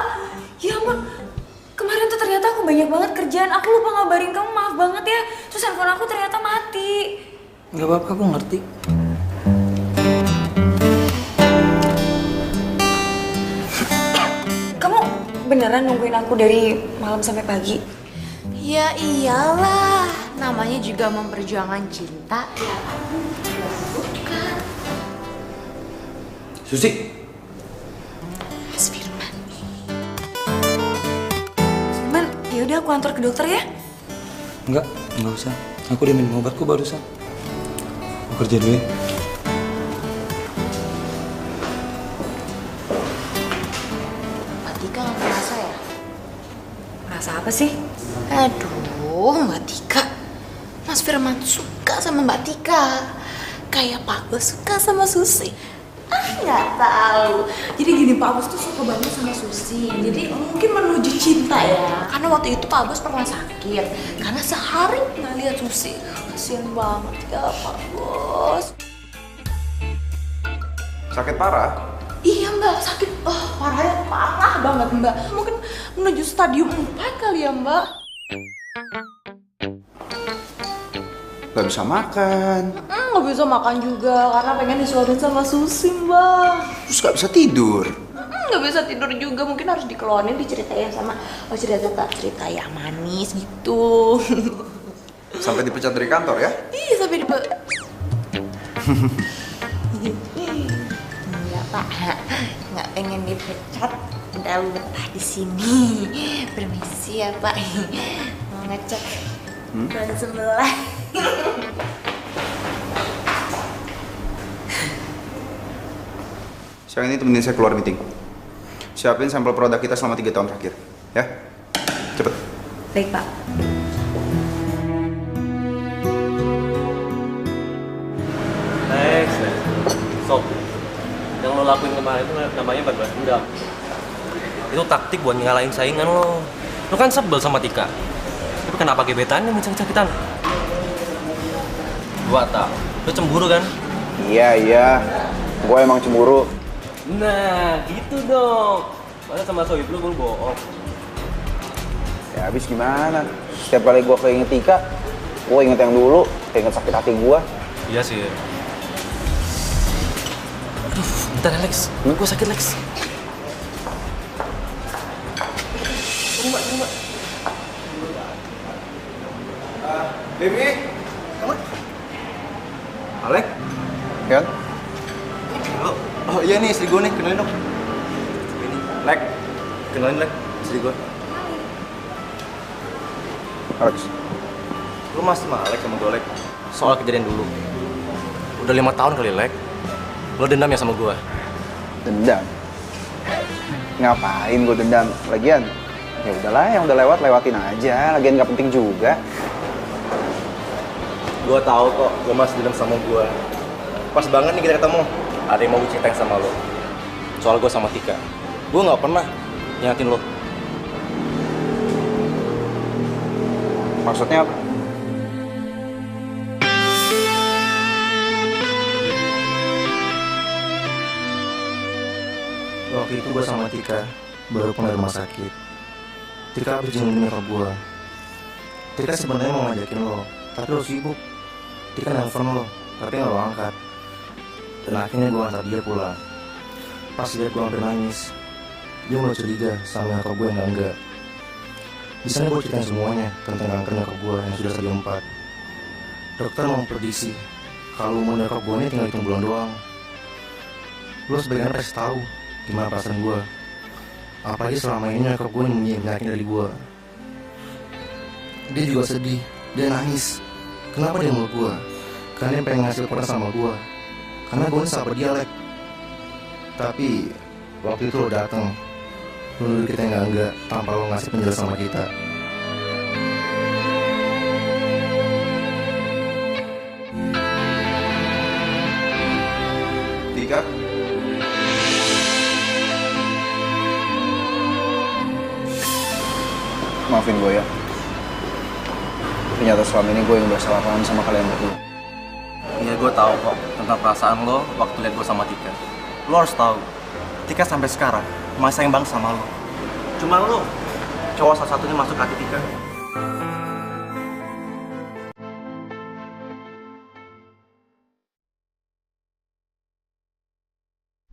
Speaker 1: Ya ampun, kemarin tuh ternyata aku banyak banget kerjaan. Aku lupa ngabarin kamu, maaf banget ya. Terus handphone aku ternyata mati.
Speaker 5: Nggak apa-apa, aku ngerti.
Speaker 1: Kamu beneran nungguin aku dari malam sampai pagi?
Speaker 9: Ya iyalah, namanya juga memperjuangkan cinta. Ya bukan.
Speaker 2: Susi.
Speaker 9: Mas Firman.
Speaker 1: Firman, yaudah aku antar ke dokter ya.
Speaker 5: Enggak usah. Aku udah minum obatku barusan. Aku kerja dulu ya.
Speaker 9: Mbak Tika nggak merasa ya?
Speaker 1: Merasa apa sih?
Speaker 9: Aduh, Mbak Tika. Mas Firman suka sama Mbak Tika. Kayak Pak Bos suka sama Susi. Nggak tahu. Jadi gini, Pak Bos tuh suka banget sama Susi. Jadi mungkin menuju cinta ya. Karena waktu itu Pak Bos pernah sakit. Karena sehari nggak lihat Susi. Kasian banget ya Pak Bos.
Speaker 2: Sakit parah?
Speaker 9: Iya Mbak, sakit. Parahnya parah banget Mbak. Mungkin menuju stadium 4 kali ya Mbak.
Speaker 2: Gak bisa makan.
Speaker 9: Nggak bisa makan juga karena pengen disuapin sama Susi Mbak.
Speaker 2: Terus gak bisa tidur.
Speaker 9: Nggak bisa tidur juga, mungkin harus dikeluarin, diceritain sama cerita yang manis gitu.
Speaker 2: Sampai dipecat dari kantor ya?
Speaker 9: Iya sampai Enggak Pak, nggak pengen dipecat, udah betah di sini. Permisi ya Pak, mau ngecek ban sebelah.
Speaker 2: Siang ini temenin saya keluar meeting. Siapin sampel produk kita selama 3 tahun terakhir. Ya? Cepet.
Speaker 1: Baik, Pak.
Speaker 10: Sob, yang lo lakuin kemarin itu namanya balas dendam. Itu taktik buat ngalahin saingan lo. Lo kan sebel sama Tika. Tapi kenapa gebetannya mencak-cakitan? Gua tau, lo cemburu kan?
Speaker 7: Iya. Gue emang cemburu.
Speaker 10: Nah, gitu dong. Masa sama sohib lo bohong?
Speaker 7: Ya habis gimana? Setiap kali gue keinget Tika, gue inget yang dulu, keinget sakit hati gue.
Speaker 10: Iya sih. Aduh, bentar ya Lex. Gue sakit Lex. Tunggu.
Speaker 2: Baby, kamu? Alek?
Speaker 7: Kan?
Speaker 2: Oh iya nih istri gue nih, kenalin dong. Ini, Lek. Kenalin Lek, istri gue.
Speaker 7: Alex.
Speaker 10: Lu masih malek sama gue Lek. Soal kejadian dulu. Udah 5 tahun kali Lek. Lo dendam ya sama gue?
Speaker 7: Dendam? Ngapain gue dendam? Lagian, ya udahlah yang udah lewat, lewatin aja. Lagian nggak penting juga.
Speaker 10: Gue tahu kok, lo masih dendam sama gue. Pas banget nih kita ketemu. Ada yang mau gue ceritain sama lo. Soal gue sama Tika. Gue nggak pernah nyakitin lo.
Speaker 7: Maksudnya apa?
Speaker 10: Waktu itu gue sama Tika baru pulang dari rumah sakit. Tika habis jengukin nyokap gue. Tika sebenarnya mau ngajakin lo, tapi lo sibuk. Tika nelfon lo, tapi nggak lo angkat. Dan akhirnya gue antar dia pulang. Pas lihat gue hampir nangis, dia mulai curiga sama nyokap gue yang enggak. Di sana gue ceritain semuanya tentang kanker nyokap gue yang sudah stadium 4. Dokter memprediksi kalau umur nyokap gue ini tinggal hitung bulan doang. Lo sebaiknya pasti tahu gimana perasaan gue. Apalagi selama ini nyokap gue nyembunyiin penyakit dari gue. Dia juga sedih, dia nangis. Kenapa dia meluk gue? Karena dia pengen ngasih peran sama gue. Karena gue ini sahabat dia, Lek. Tapi waktu itu lo dateng, lo nuduh kita enggak tanpa lo ngasih penjelasan sama kita.
Speaker 2: Tika?
Speaker 7: Maafin gue ya. Ternyata selama ini gue yang udah salah paham sama kalian berdua.
Speaker 10: Iya, gue tahu kok tentang perasaan lo waktu lihat gue sama Tika. Lo harus tahu, Tika sampai sekarang masih sayang banget sama lo. Cuma lo cowok satu-satunya masuk hati Tika.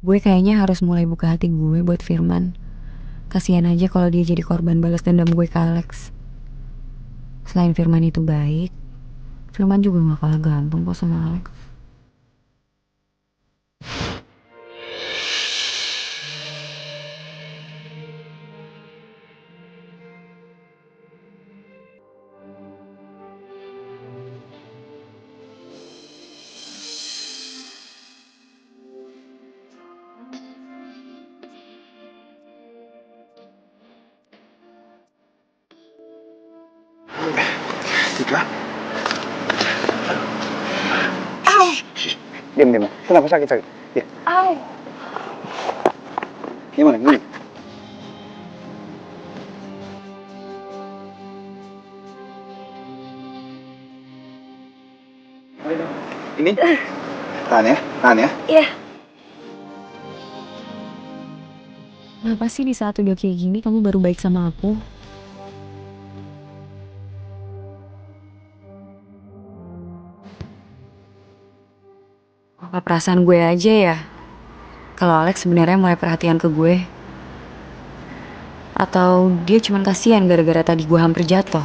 Speaker 6: Gue kayaknya harus mulai buka hati gue buat Firman. Kasihan aja kalau dia jadi korban balas dendam gue ke Alex. Selain Firman itu baik, Firman juga gak kalah gampang kok sama Alex.
Speaker 7: Tika? Diam. Kenapa sakit? Ya.
Speaker 6: Au.
Speaker 7: Gimana? Gini? Ini? Tahan ya?
Speaker 6: Iya. Kenapa sih di saat udah kayak gini kamu baru baik sama aku? Apa perasaan gue aja ya? Kalau Alex sebenarnya mulai perhatian ke gue. Atau dia cuma kasihan gara-gara tadi gue hampir jatuh.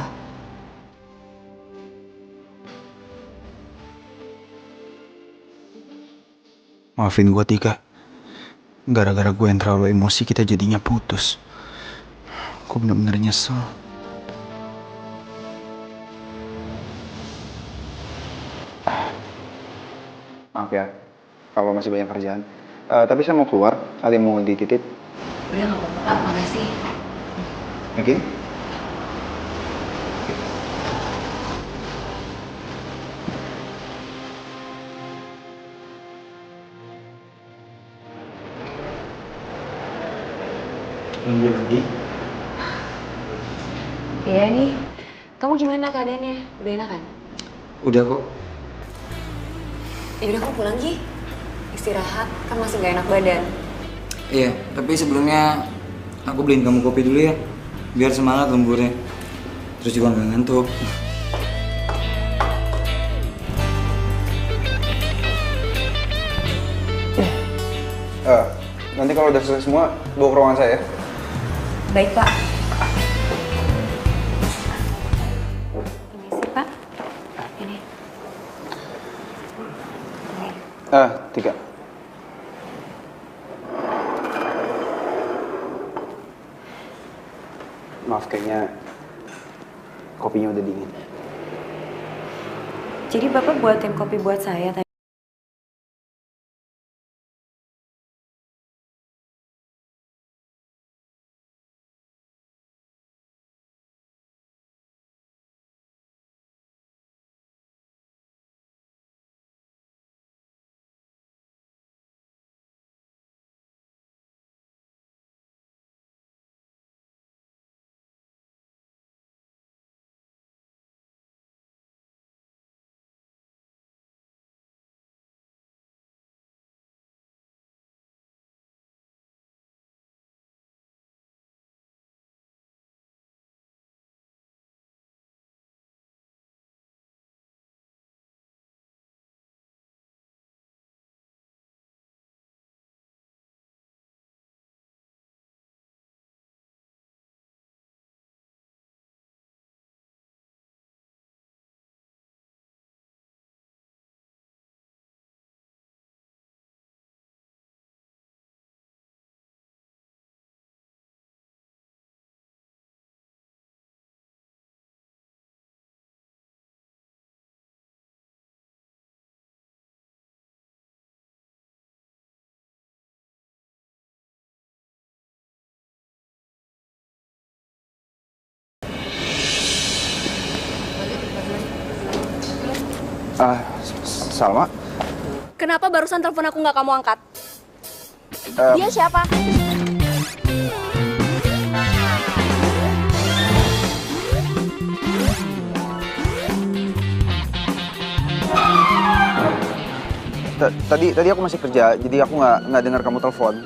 Speaker 7: Maafin gue Tika. Gara-gara gue yang terlalu emosi kita jadinya putus. Gue bener-bener nyesel. Maaf ya, kalau masih banyak kerjaan. Tapi saya mau keluar, ada yang mau dititip.
Speaker 6: Udah gak apa-apa Pak, makasih.
Speaker 7: Oke?
Speaker 4: pergi.
Speaker 6: Iya nih. Kamu gimana keadaannya? Udah enak kan?
Speaker 3: Udah kok.
Speaker 6: Ya udah kamu pulang Gi. Istirahat, kan masih gak enak badan.
Speaker 3: Iya, tapi sebelumnya aku beliin kamu kopi dulu ya. Biar semangat lemburnya. Terus juga nggak ngantuk.
Speaker 2: Nanti kalau udah selesai semua, bawa ke ruangan saya.
Speaker 6: Baik Pak. Permisi Pak. Ini.
Speaker 2: Tiga. Maaf, kayaknya kopinya udah dingin.
Speaker 6: Jadi Bapak buatin kopi buat saya tadi?
Speaker 2: Salma?
Speaker 8: Kenapa barusan telepon aku nggak kamu angkat? Dia siapa?
Speaker 2: Tadi aku masih kerja, jadi aku nggak dengar kamu telepon.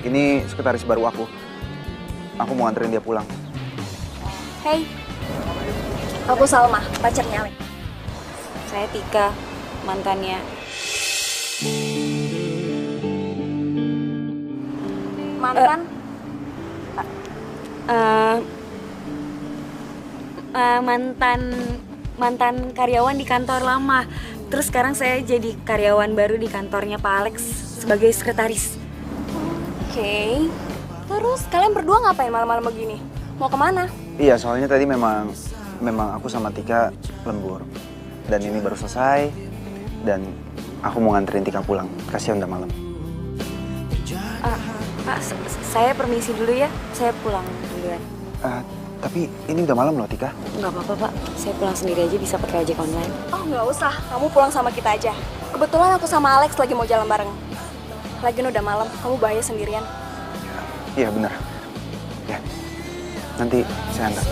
Speaker 2: Ini sekretaris baru aku. Aku mau nganterin dia pulang.
Speaker 8: Hey, aku Salma, pacarnya Alex.
Speaker 6: Saya Tika, mantannya.
Speaker 8: Mantan?
Speaker 6: Mantan karyawan di kantor lama. Terus sekarang saya jadi karyawan baru di kantornya Pak Alex sebagai sekretaris.
Speaker 8: Oke. Terus kalian berdua ngapain malam-malam begini? Mau kemana?
Speaker 2: Iya, soalnya tadi memang aku sama Tika lembur. Dan ini baru selesai. Dan aku mau nganterin Tika pulang. Kasihan udah malam.
Speaker 6: Pak, saya permisi dulu ya. Saya pulang duluan.
Speaker 2: Tapi ini udah malam loh, Tika.
Speaker 6: Nggak apa-apa, Pak. Saya pulang sendiri aja, bisa pakai ojek online.
Speaker 8: Oh, nggak usah. Kamu pulang sama kita aja. Kebetulan aku sama Alex lagi mau jalan bareng. Lagian udah malam, kamu bahaya sendirian.
Speaker 2: Iya, bener. Ya, nanti saya antar.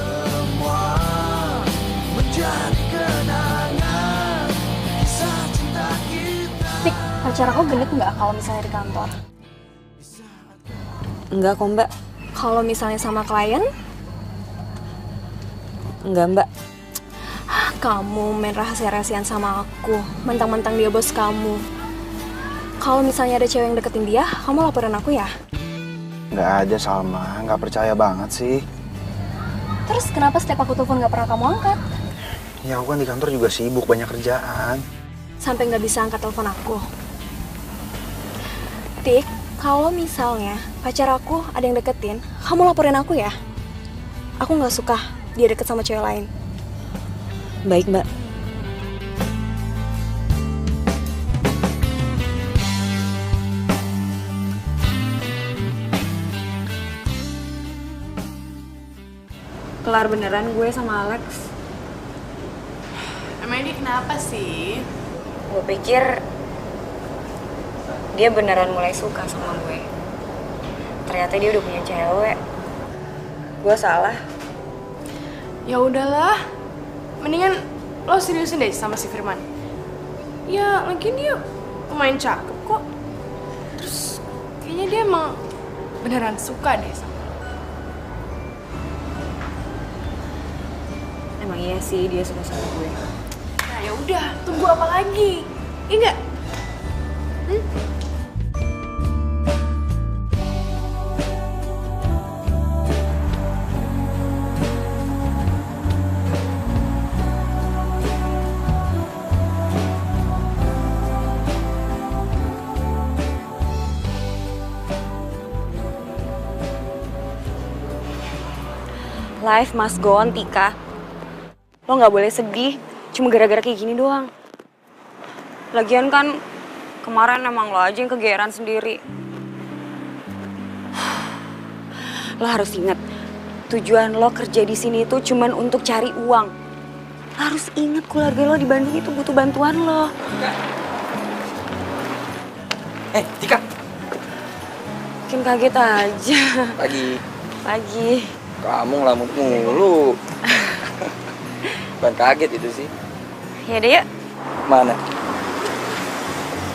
Speaker 8: Tik, pacar aku genit nggak kalau misalnya di kantor?
Speaker 6: Enggak kok, Mbak.
Speaker 8: Kalau misalnya sama klien?
Speaker 6: Enggak, Mbak.
Speaker 8: Kamu main rahasia-rahasian sama aku, mentang-mentang dia bos kamu. Kalau misalnya ada cewek yang deketin dia, kamu laporin aku ya?
Speaker 2: Nggak ada, Salma. Nggak percaya banget sih.
Speaker 8: Terus kenapa setiap aku telepon nggak pernah kamu angkat?
Speaker 2: Ya, aku kan di kantor juga sibuk, banyak kerjaan.
Speaker 8: Sampai nggak bisa angkat telepon aku. Tik, kalau misalnya pacar aku ada yang deketin, kamu laporin aku ya? Aku nggak suka dia deket sama cewek lain.
Speaker 6: Baik, Mbak. Kelar beneran gue sama Alex.
Speaker 12: Emang ini kenapa sih?
Speaker 6: Gue pikir dia beneran mulai suka sama gue. Ternyata dia udah punya cewek.
Speaker 1: Gue salah.
Speaker 8: Ya udahlah, mendingan lo seriusin deh sama si Firman. Ya, lagian dia lumayan cakep kok. Terus kayaknya dia emang beneran suka deh sama lo.
Speaker 1: Emang iya sih dia suka sama gue.
Speaker 8: Nah ya udah, tunggu apa lagi? Iya nggak?
Speaker 1: Life must go on, Tika. Lo gak boleh sedih, cuma gara-gara kayak gini doang. Lagian kan, kemarin emang lo aja yang kegeeran sendiri. Lo harus ingat, tujuan lo kerja di sini itu cuman untuk cari uang. Lo harus ingat keluarga lo di Bandung itu butuh bantuan lo.
Speaker 3: Tika.
Speaker 1: Bikin kaget aja.
Speaker 3: Pagi. Kamu ngelamun mulu. Bukan kaget itu sih.
Speaker 1: Ya deh yuk.
Speaker 3: Mana?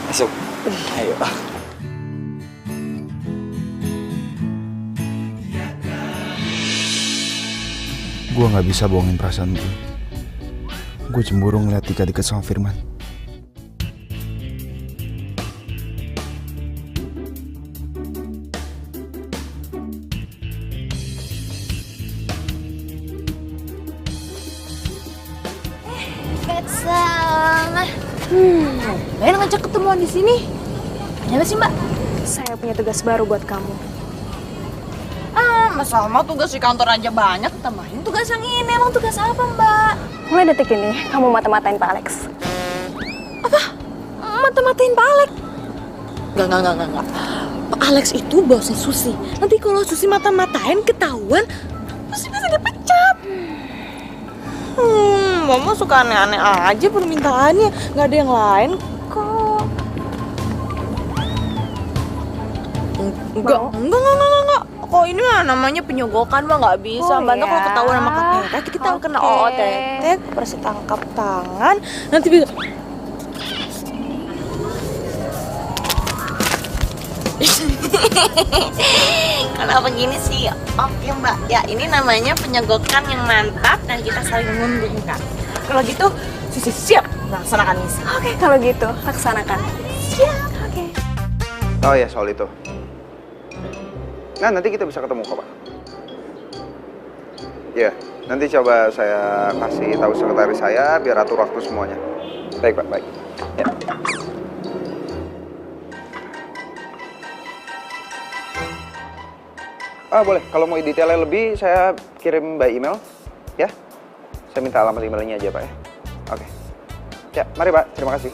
Speaker 3: Masuk. Ayo.
Speaker 2: Gue gak bisa bohongin perasaan gue. Gue cemburu ngeliat Tika deket sama Firman.
Speaker 9: Salah. Lain ngajak ketemuan di sini. Kenapa sih, Mbak?
Speaker 6: Saya punya tugas baru buat kamu.
Speaker 9: Masa mah tugas di kantor aja banyak, tambahin tugas yang ini. Emang tugas apa, Mbak?
Speaker 6: Mulai detik ini, kamu mata-matain Pak Alex.
Speaker 9: Apa? Mata-matain Pak Alex? Enggak. Pak Alex itu bosnya Susi. Nanti kalau Susi mata-matain ketahuan, Susi bisa dipecat. Mama suka aneh-aneh aja permintaannya. Nggak ada yang lain kok. Enggak. Kok ini mah namanya penyogokan mah nggak bisa. Mbak, ntar kalau ketahuan sama KPK kita kena OOTT, operasi tangkap tangan. Nanti bisa. Kalau begini sih, oke Mbak. Ya ini namanya penyogokan yang mantap dan kita saling menguntungkan. Kalau gitu, Susi siap melaksanakan misi.
Speaker 6: Oke, kalau gitu, laksanakan.
Speaker 9: Siap.
Speaker 6: Oke.
Speaker 2: Oh ya soal itu. Nah nanti kita bisa ketemu kok Pak. Ya, nanti coba saya kasih tahu sekretaris saya biar atur waktu semuanya. Baik Pak, baik. Ya. Boleh. Kalau mau detailnya lebih, saya kirim by email, ya. Saya minta alamat emailnya aja Pak ya. Oke. Ya, mari Pak. Terima kasih.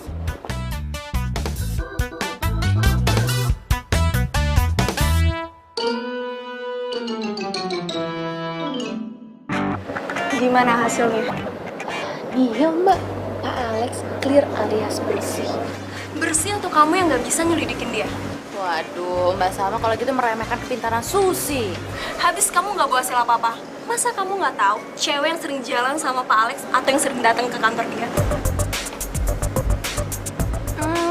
Speaker 6: Gimana hasilnya?
Speaker 9: Iya Mbak, Pak Alex clear alias bersih.
Speaker 6: Bersih atau kamu yang nggak bisa nyelidikin dia?
Speaker 9: Waduh, Mbak Salma kalau gitu meremehkan kepintaran Susi.
Speaker 6: Habis kamu nggak bawa hasil apa-apa. Masa kamu nggak tahu cewek yang sering jalan sama Pak Alex atau yang sering datang ke kantor dia?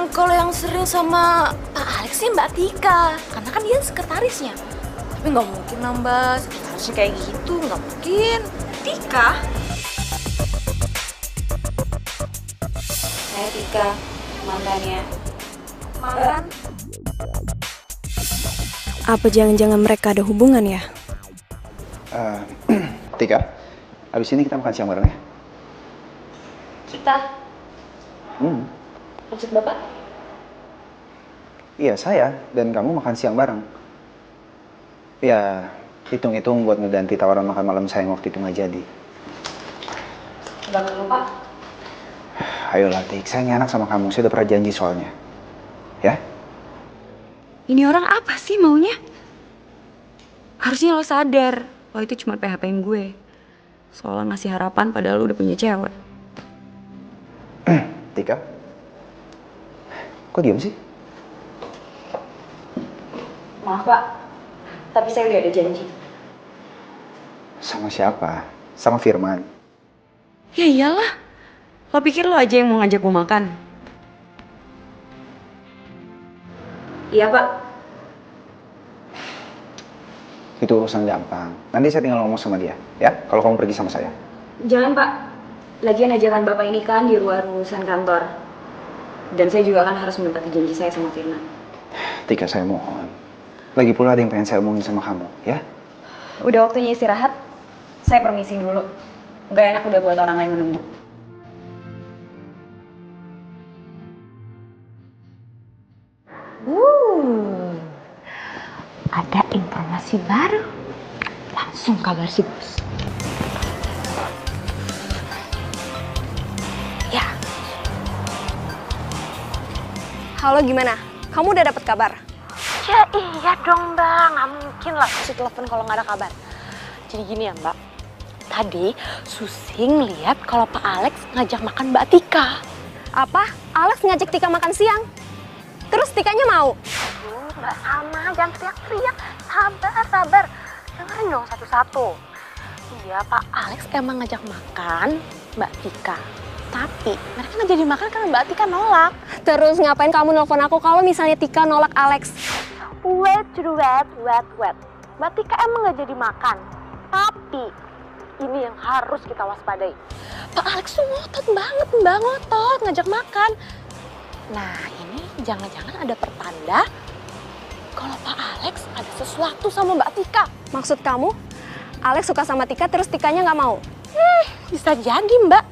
Speaker 9: Kalau yang sering sama Pak Alex sih Mbak Tika, karena kan dia sekretarisnya. Tapi nggak mungkin lah Mbak, sekretarisnya kayak gitu, nggak mungkin.
Speaker 6: Tika?
Speaker 1: Saya Tika, mantannya.
Speaker 6: Mantan? Apa jangan-jangan mereka ada hubungan ya?
Speaker 2: Tika, abis ini kita makan siang bareng ya?
Speaker 1: Kita? Maksud Bapak?
Speaker 2: Iya, saya dan kamu makan siang bareng. Ya, hitung-hitung buat ngeganti tawaran makan malam saya yang waktu itu nggak jadi.
Speaker 1: Jangan lupa.
Speaker 2: Ayolah, Tik. Saya nggak enak sama kamu. Saya udah pernah janji soalnya. Ya?
Speaker 1: Ini orang apa sih maunya? Harusnya lo sadar, lo itu cuma PHP-in gue. Soalnya ngasih harapan padahal lo udah punya cewek.
Speaker 2: Tika? Kok diem sih?
Speaker 1: Maaf Pak, tapi saya udah ada janji.
Speaker 7: Sama siapa? Sama Firman.
Speaker 1: Ya iyalah. Lo pikir lo aja yang mau ngajak gue makan? Iya, Pak.
Speaker 7: Itu urusan gampang. Nanti saya tinggal ngomong sama dia, ya? Kalau kamu pergi sama saya.
Speaker 1: Jangan, Pak. Lagian ajakan Bapak ini kan di luar urusan kantor. Dan saya juga kan harus menepati janji saya sama Firman.
Speaker 7: Tika, saya mohon. Lagi pula ada yang pengen saya omongin sama kamu, ya?
Speaker 1: Udah waktunya istirahat. Saya permisi dulu. Gak enak udah buat orang lain menunggu.
Speaker 6: Ada informasi baru. Langsung kabar si bos.
Speaker 8: Ya. Halo, gimana? Kamu udah dapet kabar?
Speaker 9: Ya iya dong Mbak, nggak mungkin lah Susi telepon kalau nggak ada kabar. Jadi gini ya Mbak, tadi Susi ngeliat kalau Pak Alex ngajak makan Mbak Tika.
Speaker 8: Apa? Alex ngajak Tika makan siang? Terus Tikanya mau?
Speaker 9: Mbak sama, jangan teriak-teriak. Sabar. Dengerin dong satu-satu. Iya, Pak Alex emang ngajak makan Mbak Tika. Tapi mereka nggak jadi makan karena Mbak Tika nolak.
Speaker 8: Terus ngapain kamu nelfon aku kalau misalnya Tika nolak Alex?
Speaker 9: Wait. Mbak Tika emang nggak jadi makan. Tapi ini yang harus kita waspadai. Pak Alex tuh ngotot banget, Mbak, ngotot ngajak makan. Nah, ini jangan-jangan ada pertanda kalau Pak Alex ada sesuatu sama Mbak Tika.
Speaker 8: Maksud kamu, Alex suka sama Tika terus Tikanya nggak mau?
Speaker 9: Bisa jadi, Mbak.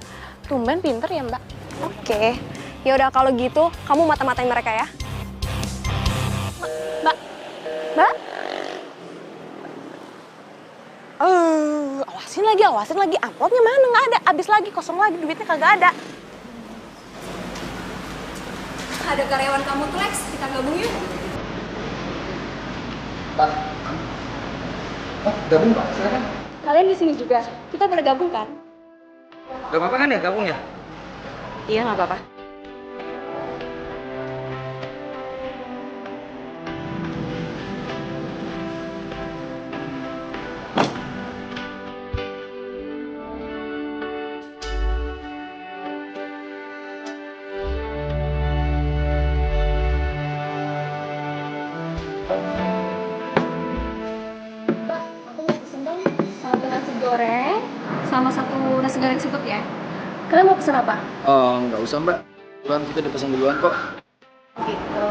Speaker 9: Tumben pinter ya, Mbak.
Speaker 8: Oke, ya udah kalau gitu kamu mata-matain mereka ya.
Speaker 9: Mbak. Awasin lagi. Amplopnya mana? Nggak ada. Abis lagi, kosong lagi. Duitnya kagak ada.
Speaker 8: Ada karyawan kamu tuh Lex, kita gabung yuk.
Speaker 3: Pak. Oh, gabung Pak, silakan.
Speaker 8: Kalian di sini juga, kita boleh gabung kan?
Speaker 3: Gak apa-apa kan ya gabung ya?
Speaker 8: Iya nggak apa-apa. Goreng sama satu nasi goreng seafood ya. Kalian mau pesan apa?
Speaker 3: Oh, nggak usah Mbak. Duluan kita udah pesan duluan kok.
Speaker 8: Gitu.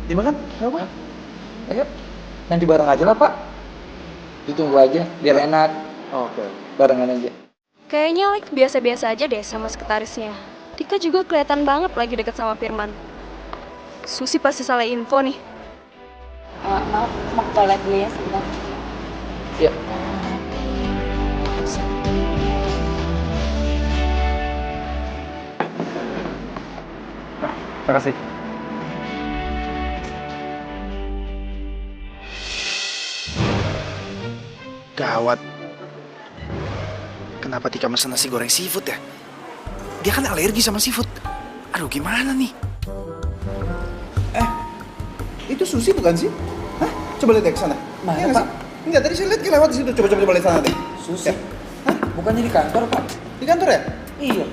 Speaker 3: Dimakan? Nggak apa? Ayo, nanti bareng aja lah Pak. Ditunggu aja, biar enak. Oke. Barengan aja.
Speaker 8: Kayaknya Lex biasa-biasa aja deh sama sekretarisnya. Tika juga kelihatan banget lagi deket sama Firman. Susi pasti salah info nih.
Speaker 1: Maaf, mau ke toilet dulu ya sebentar.
Speaker 3: Iya.
Speaker 7: Makasih.
Speaker 2: Gawat. Kenapa Tika mesen nasi goreng seafood ya? Dia kan alergi sama seafood. Aduh, gimana nih? Itu Susi bukan sih? Hah? Coba lihat ya ke sana.
Speaker 3: Mana,
Speaker 2: Iya nggak
Speaker 3: Pak?
Speaker 2: sih? Enggak, tadi saya lihat dia lewat di situ. Coba lihat sana deh.
Speaker 3: Susi?
Speaker 2: Ya.
Speaker 3: Hah? Bukannya di kantor Pak?
Speaker 2: Di kantor ya?
Speaker 3: Iya.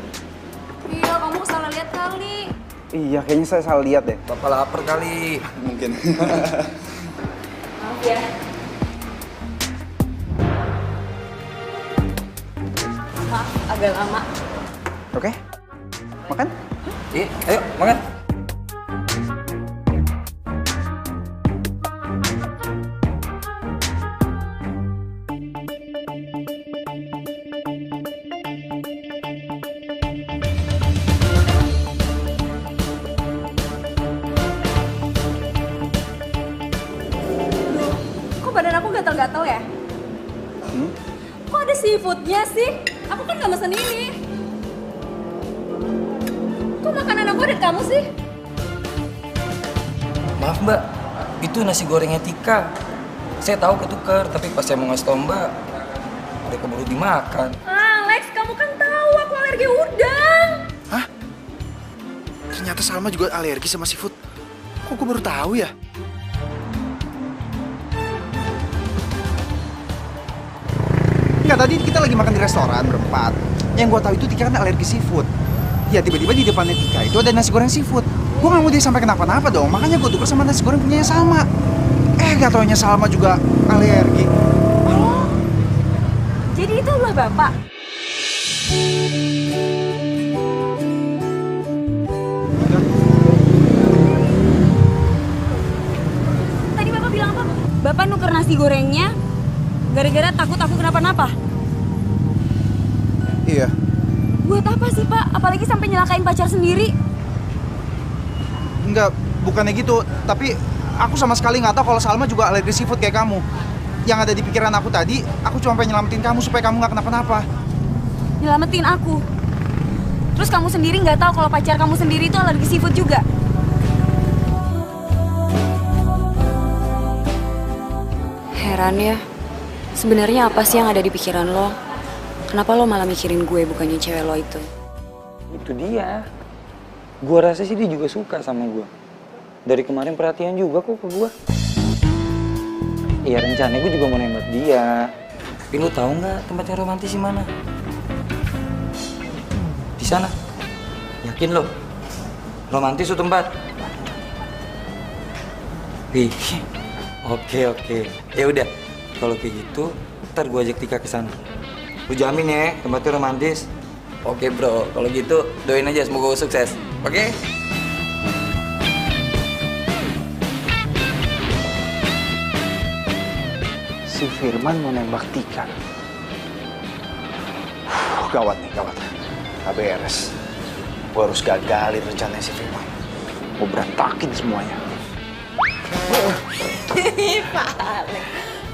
Speaker 8: Iya, kamu salah lihat kali.
Speaker 7: Iya, kayaknya saya salah lihat deh.
Speaker 3: Bapak lapar kali.
Speaker 2: Mungkin.
Speaker 1: Maaf ya. Maaf, agak lama.
Speaker 2: Oke. Makan?
Speaker 3: Iya, ayo makan.
Speaker 8: Kok badan aku gatal-gatal ya? Kok ada seafoodnya sih? Aku kan gak mesen ini. Kok makanan aku ada di kamu sih?
Speaker 3: Maaf Mbak, itu nasi gorengnya Tika. Saya tahu ketukar, tapi pas saya mau ngasih tau Mbak, udah keburu dimakan.
Speaker 8: Alex, kamu kan tahu aku alergi udang.
Speaker 2: Ternyata Salma juga alergi sama seafood. Kok gue baru tahu ya? Enggak, tadi kita lagi makan di restoran berempat. Yang gue tahu itu Tika kan alergi seafood. Ya tiba-tiba di depannya Tika itu ada nasi goreng seafood. Gue gak mau dia sampai kenapa-napa dong. Makanya gue tukar sama nasi goreng punyanya Salma. Gak taunya Salma juga alergi.
Speaker 6: Oh, jadi itu ulah bapak? Tadi bapak bilang apa?
Speaker 1: Bapak nuker nasi gorengnya gara-gara takut aku kenapa-napa.
Speaker 2: Iya.
Speaker 1: Buat apa sih Pak? Apalagi sampai nyelakain pacar sendiri.
Speaker 2: Enggak, bukannya gitu. Tapi aku sama sekali nggak tahu kalau Salma juga alergi seafood kayak kamu. Yang ada di pikiran aku tadi, aku cuma pengen nyelamatin kamu supaya kamu nggak kenapa-napa.
Speaker 1: Nyelamatin aku? Terus kamu sendiri nggak tahu kalau pacar kamu sendiri itu alergi seafood juga? Heran ya, sebenarnya apa sih yang ada di pikiran lo? Kenapa lo malah mikirin gue bukannya cewek lo itu?
Speaker 5: Itu dia. Gua rasa sih dia juga suka sama gua. Dari kemarin perhatian juga kok ke gua. Iya, rencananya gue juga mau nembak dia. Tapi lu tahu nggak tempat yang romantis di mana? Di sana. Yakin lo? Romantis tuh tempat. Wih. Oke. Ya udah. Kalau kayak gitu, ntar gua ajak Tika ke sana. Lu jamin ya tempatnya romantis. Oke bro, kalau gitu doain aja semoga gue sukses. Oke?
Speaker 7: Si Firman mau nembak Tika. Gawat nih, gawat. Gak beres. Gue harus gagalin rencananya si Firman. Gue berantakin semuanya.
Speaker 9: Pak Alex.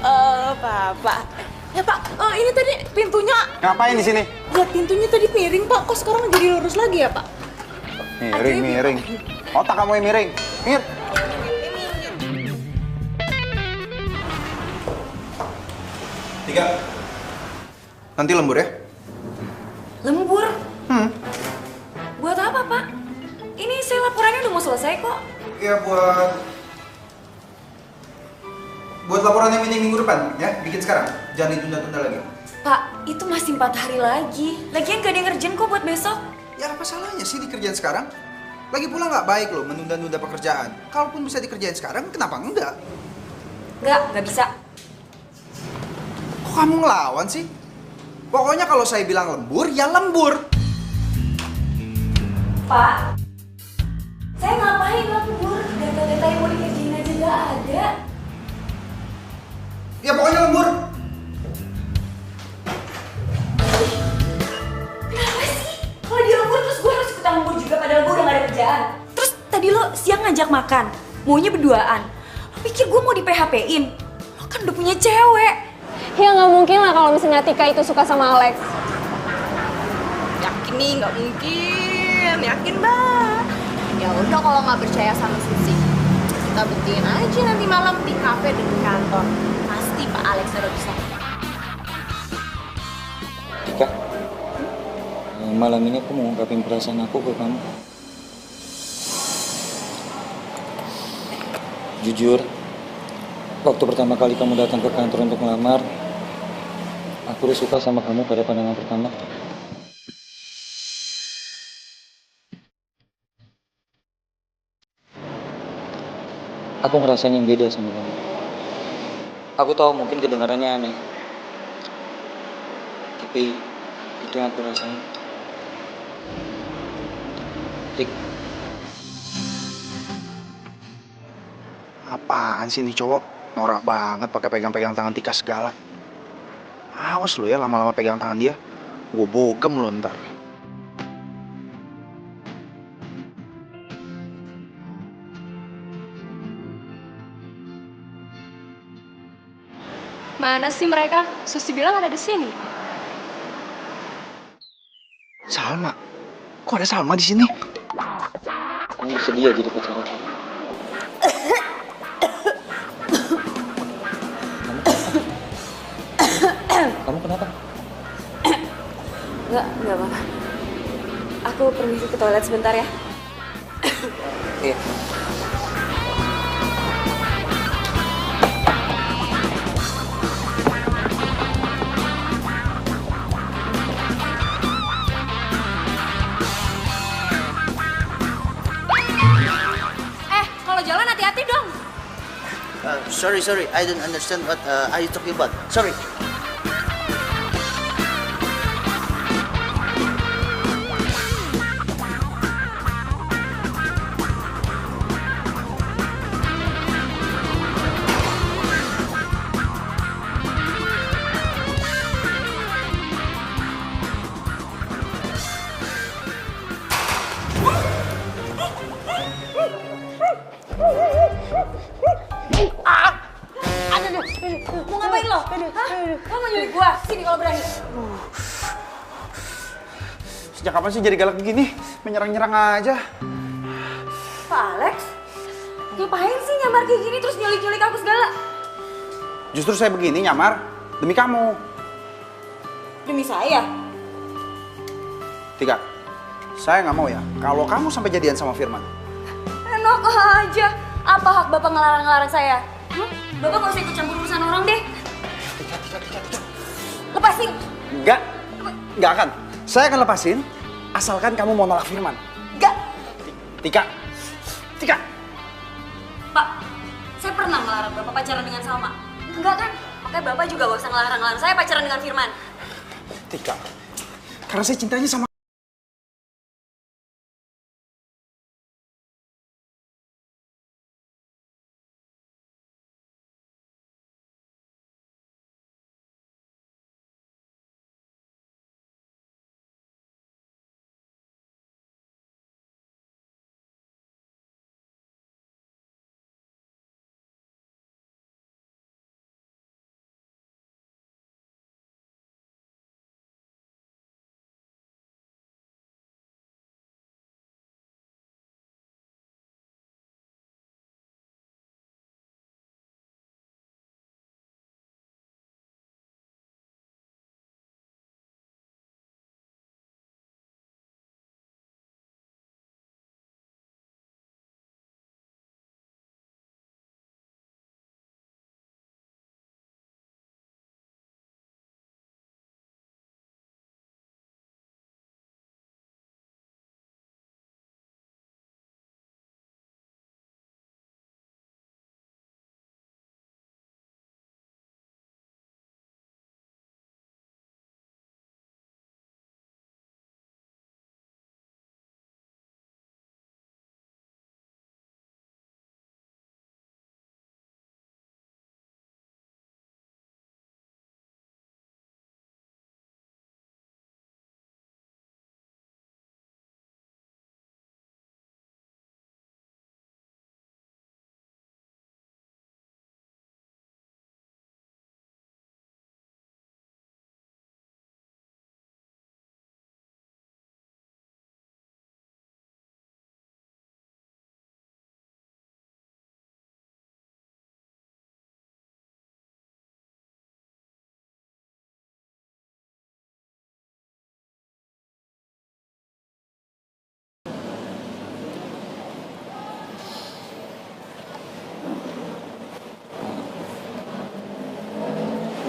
Speaker 9: Oh, Bapak. Ya Pak, ini tadi pintunya.
Speaker 7: Ngapain di sini?
Speaker 9: Lihat pintunya tadi miring Pak, kok sekarang jadi lurus lagi ya Pak?
Speaker 7: Miring. Otak kamu yang miring. Mir.
Speaker 2: Tika, nanti lembur ya?
Speaker 1: Lembur? Buat apa Pak? Ini saya laporannya udah mau selesai kok.
Speaker 2: Ya buat laporan yang ini minggu depan ya, bikin sekarang. Jangan ditunda-tunda lagi.
Speaker 1: Pak, itu masih 4 hari lagi. Lagian gak ada yang ngerjain kok buat besok.
Speaker 2: Ya apa salahnya sih dikerjain sekarang? Lagi pula nggak baik loh menunda-nunda pekerjaan. Kalaupun bisa dikerjain sekarang, kenapa enggak?
Speaker 1: Nggak bisa.
Speaker 2: Kok kamu ngelawan sih? Pokoknya kalau saya bilang lembur, ya lembur.
Speaker 1: Pak, saya ngapain lembur? Data-data yang mau dikerjain aja nggak ada.
Speaker 2: Ya pokoknya lembur.
Speaker 1: Kenapa sih? Kalau dia lembur terus gue harus ikutan lembur juga padahal gue udah gak ada kerjaan. Terus tadi lo siang ngajak makan, maunya berduaan. Lo pikir gue mau di PHP-in? Lo kan udah punya cewek.
Speaker 6: Ya nggak mungkin lah kalau misalnya Tika itu suka sama Alex.
Speaker 9: Yakin nih, nggak mungkin. Yakin banget. Ya udah kalau nggak percaya sama Sisi, kita buktiin aja nanti malam di kafe dekat kantor. Pasti Pak Alex udah bisa.
Speaker 5: Tika, malam ini aku mau ngungkapin perasaan aku ke kamu. Jujur, waktu pertama kali kamu datang ke kantor untuk melamar, aku udah suka sama kamu pada pandangan pertama. Aku ngerasain yang beda sama kamu. Aku tahu mungkin kedengarannya aneh, tapi itu yang aku rasain. Tik.
Speaker 7: Apaan sih nih cowok? Norak banget pakai pegang-pegang tangan Tika segala. Awas lu ya lama-lama pegang tangan dia. Gue bogem lu ntar.
Speaker 6: Mana sih mereka? Susi bilang ada di sini.
Speaker 7: Salma? Kok ada Salma di sini?
Speaker 5: Kamu bersedia jadi pacar aku? Kamu kenapa?
Speaker 1: Nggak apa-apa. Aku permisi ke toilet sebentar ya.
Speaker 3: Iya.
Speaker 9: Kalau jalan hati-hati dong.
Speaker 7: Sorry, I don't understand what are you talking about. Sorry.
Speaker 9: Mau ngapain lo? Hah? Lo mau nyulik gua? Sini kalau berani.
Speaker 2: Sejak kapan sih jadi galak begini? Menyerang-nyerang aja.
Speaker 6: Pak Alex, ngapain sih nyamar kayak gini terus nyulik-nyulik aku segala?
Speaker 2: Justru saya begini nyamar demi kamu.
Speaker 6: Demi saya?
Speaker 2: Tika, saya nggak mau ya kalau kamu sampai jadian sama Firman.
Speaker 6: Enak aja. Apa hak Bapak ngelarang-ngelarang saya? Bapak nggak usah ikut campur urusan orang deh. Lepasin.
Speaker 2: Nggak akan. Saya akan lepasin asalkan kamu mau nolak Firman.
Speaker 6: Nggak.
Speaker 2: Tika.
Speaker 6: Pak, saya pernah melarang Bapak pacaran dengan Salma. Enggak kan? Makanya Bapak juga gak usah ngelarang-larang saya pacaran dengan Firman.
Speaker 2: Tika, karena saya cintanya sama.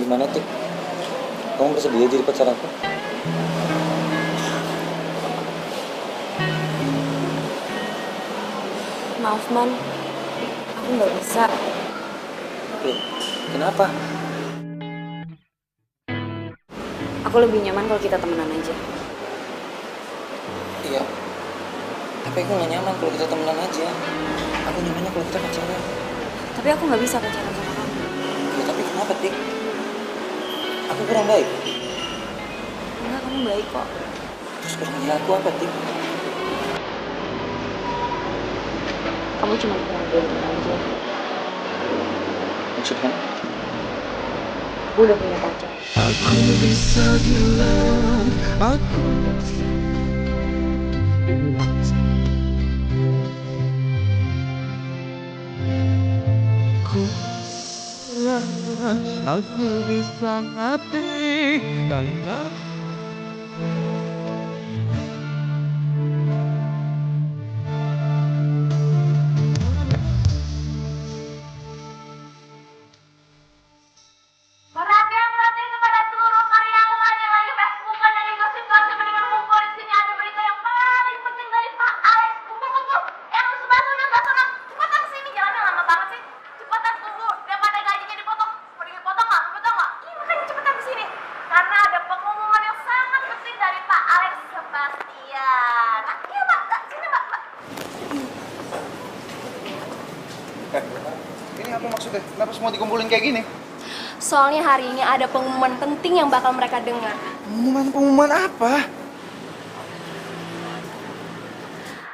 Speaker 5: Gimana, Tik? Kamu bersedia jadi pacar aku?
Speaker 6: Maaf, Man. Aku nggak bisa.
Speaker 5: Loh, kenapa?
Speaker 6: Aku lebih nyaman kalau kita temenan aja.
Speaker 5: Iya. Tapi aku gak nyaman kalau kita temenan aja. Aku nyamannya kalau kita pacaran.
Speaker 6: Tapi aku nggak bisa pacaran sama kamu.
Speaker 5: Ya, tapi kenapa, Tik? Aku kurang baik.
Speaker 6: Enggak, kamu baik kok.
Speaker 5: Terus kurangnya aku apa, Tik?
Speaker 6: Kamu cuma kurang beruntung aja.
Speaker 5: Maksudnya?
Speaker 6: Aku udah punya pacar.
Speaker 13: Aku bisa bilang aku aku bisa ngerti karena
Speaker 2: apa maksudnya? Kenapa semua dikumpulin kayak gini?
Speaker 14: Soalnya hari ini ada pengumuman penting yang bakal mereka dengar.
Speaker 2: Pengumuman apa?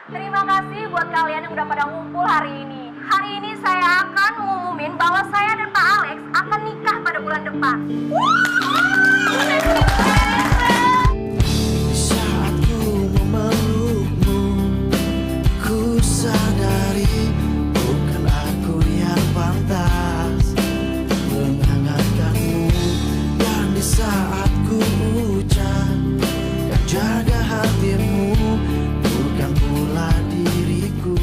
Speaker 14: Terima kasih buat kalian yang udah pada ngumpul hari ini. Hari ini saya akan mengumumin bahwa saya dan Pak Alex akan nikah pada bulan depan.
Speaker 13: Saat ku memelukmu, ku sadari bukan aku yang pantas menghangatkanmu. Dan di saat ku ucap yang jaga hatimu bukan pula diriku.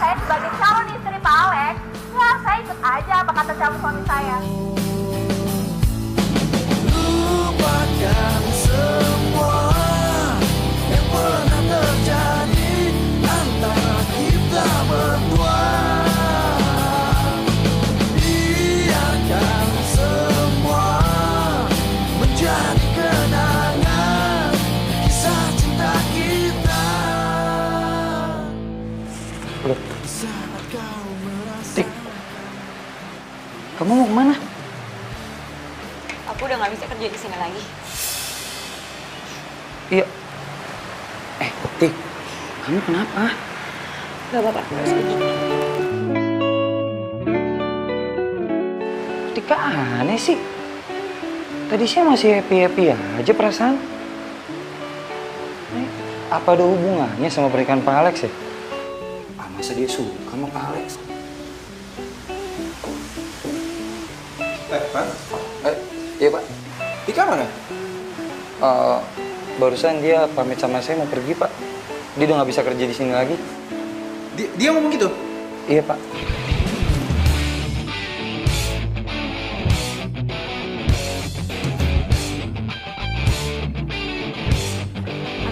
Speaker 14: Saya sebagai calon istri Pak Alex, ya saya ikut aja apa kata calon suami saya.
Speaker 13: Lupakan semua yang pernah terjadi antara kita berdua. Biarkan semua menjadi kenangan kisah cinta kita. Saat kau merasa
Speaker 3: Kamu mau kemana?
Speaker 1: Aku udah gak bisa kerja di sini lagi.
Speaker 3: Iya. Tik, kamu kenapa?
Speaker 1: Gak apa-apa, aku harus pergi.
Speaker 3: Tika aneh sih. Tadi saya masih happy-happy aja perasaan. Apa ada hubungannya sama pernikahan Pak Alex ya? Masa dia suka sama Pak Alex?
Speaker 2: Pak?
Speaker 3: Iya Pak.
Speaker 2: Tika mana?
Speaker 3: Barusan dia pamit sama saya mau pergi Pak. Dia udah nggak bisa kerja di sini lagi.
Speaker 2: Dia ngomong gitu?
Speaker 3: Iya Pak.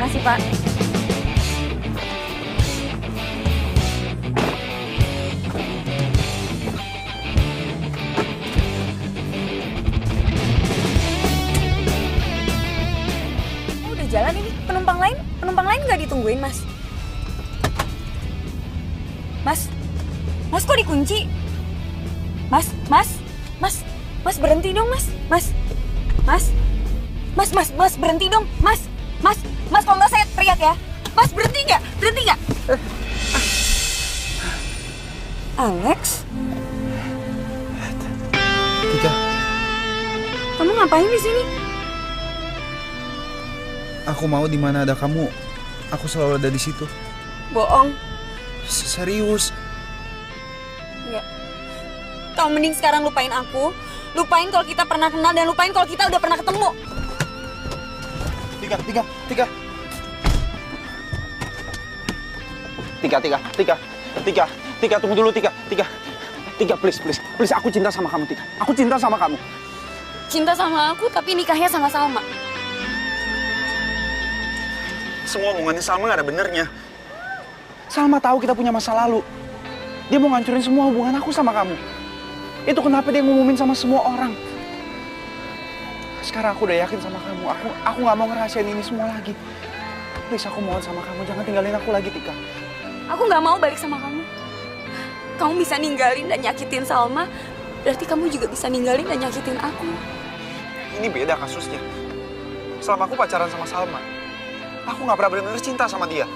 Speaker 1: Makasih Pak. Jalan ini penumpang lain nggak ditungguin Mas? Mas kok dikunci? Mas berhenti dong Mas berhenti dong Mas kalau nggak saya teriak ya. Mas berhenti nggak? Alex?
Speaker 2: Tika.
Speaker 1: Kamu ngapain di sini?
Speaker 2: Aku mau di mana ada kamu. Aku selalu ada di situ.
Speaker 1: Bohong.
Speaker 2: Serius.
Speaker 1: Enggak. Kamu mending sekarang lupain aku. Lupain kalau kita pernah kenal dan lupain kalau kita udah pernah ketemu.
Speaker 7: Tika, tunggu dulu Tika, please, aku cinta sama kamu Tika. Aku cinta sama kamu.
Speaker 1: Cinta sama aku tapi nikahnya sama Salma.
Speaker 7: Semua omongannya Salma gak ada benernya. Salma tahu kita punya masa lalu. Dia mau ngancurin semua hubungan aku sama kamu. Itu kenapa dia ngumumin sama semua orang. Sekarang aku udah yakin sama kamu. Aku gak mau ngerahasiain ini semua lagi. Please, aku mohon sama kamu. Jangan tinggalin aku lagi, Tika.
Speaker 1: Aku gak mau balik sama kamu. Kamu bisa ninggalin dan nyakitin Salma, berarti kamu juga bisa ninggalin dan nyakitin aku.
Speaker 7: Ini beda kasusnya. Selama aku pacaran sama Salma, aku gak pernah benar-benar cinta sama dia.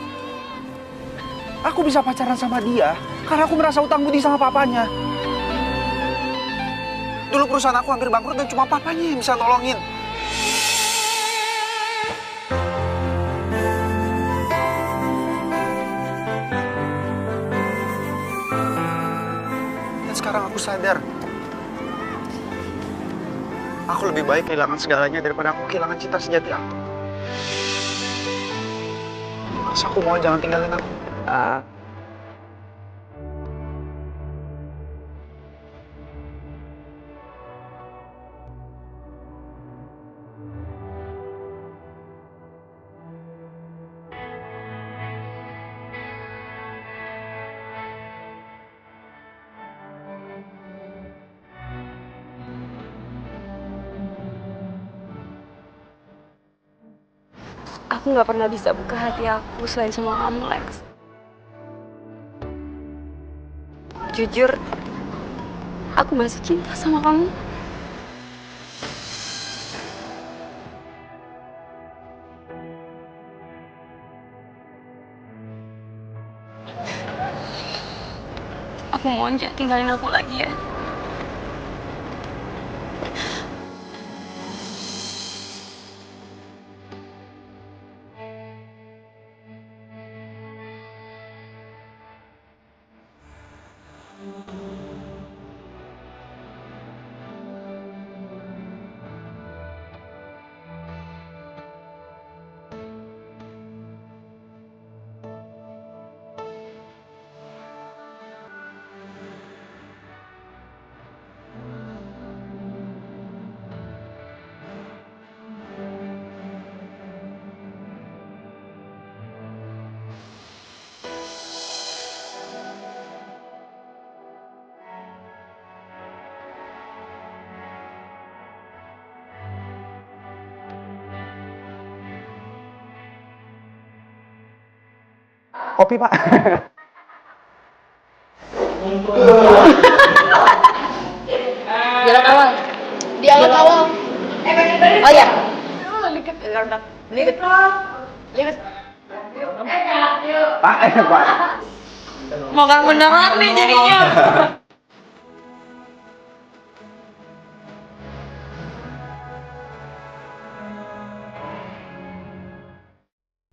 Speaker 7: Aku bisa pacaran sama dia karena aku merasa utang budi sama papanya. Dulu perusahaan aku hampir bangkrut dan cuma papanya yang bisa nolongin. Dan sekarang aku sadar, aku lebih baik kehilangan segalanya daripada aku kehilangan cinta sejati aku. Mas, aku mau jangan tinggalin aku.
Speaker 1: Aku nggak pernah bisa buka hati aku selain sama kamu, Lex.
Speaker 6: Jujur, aku masih cinta sama kamu. Aku mohon jangan tinggalin aku lagi ya.
Speaker 7: Kopi, Pak.
Speaker 9: Jalan awal. Dialog awal. Oh ya.
Speaker 6: Dikit.
Speaker 9: Lihat.
Speaker 7: Pak, Pak.
Speaker 6: Makan beneran nih jadinya.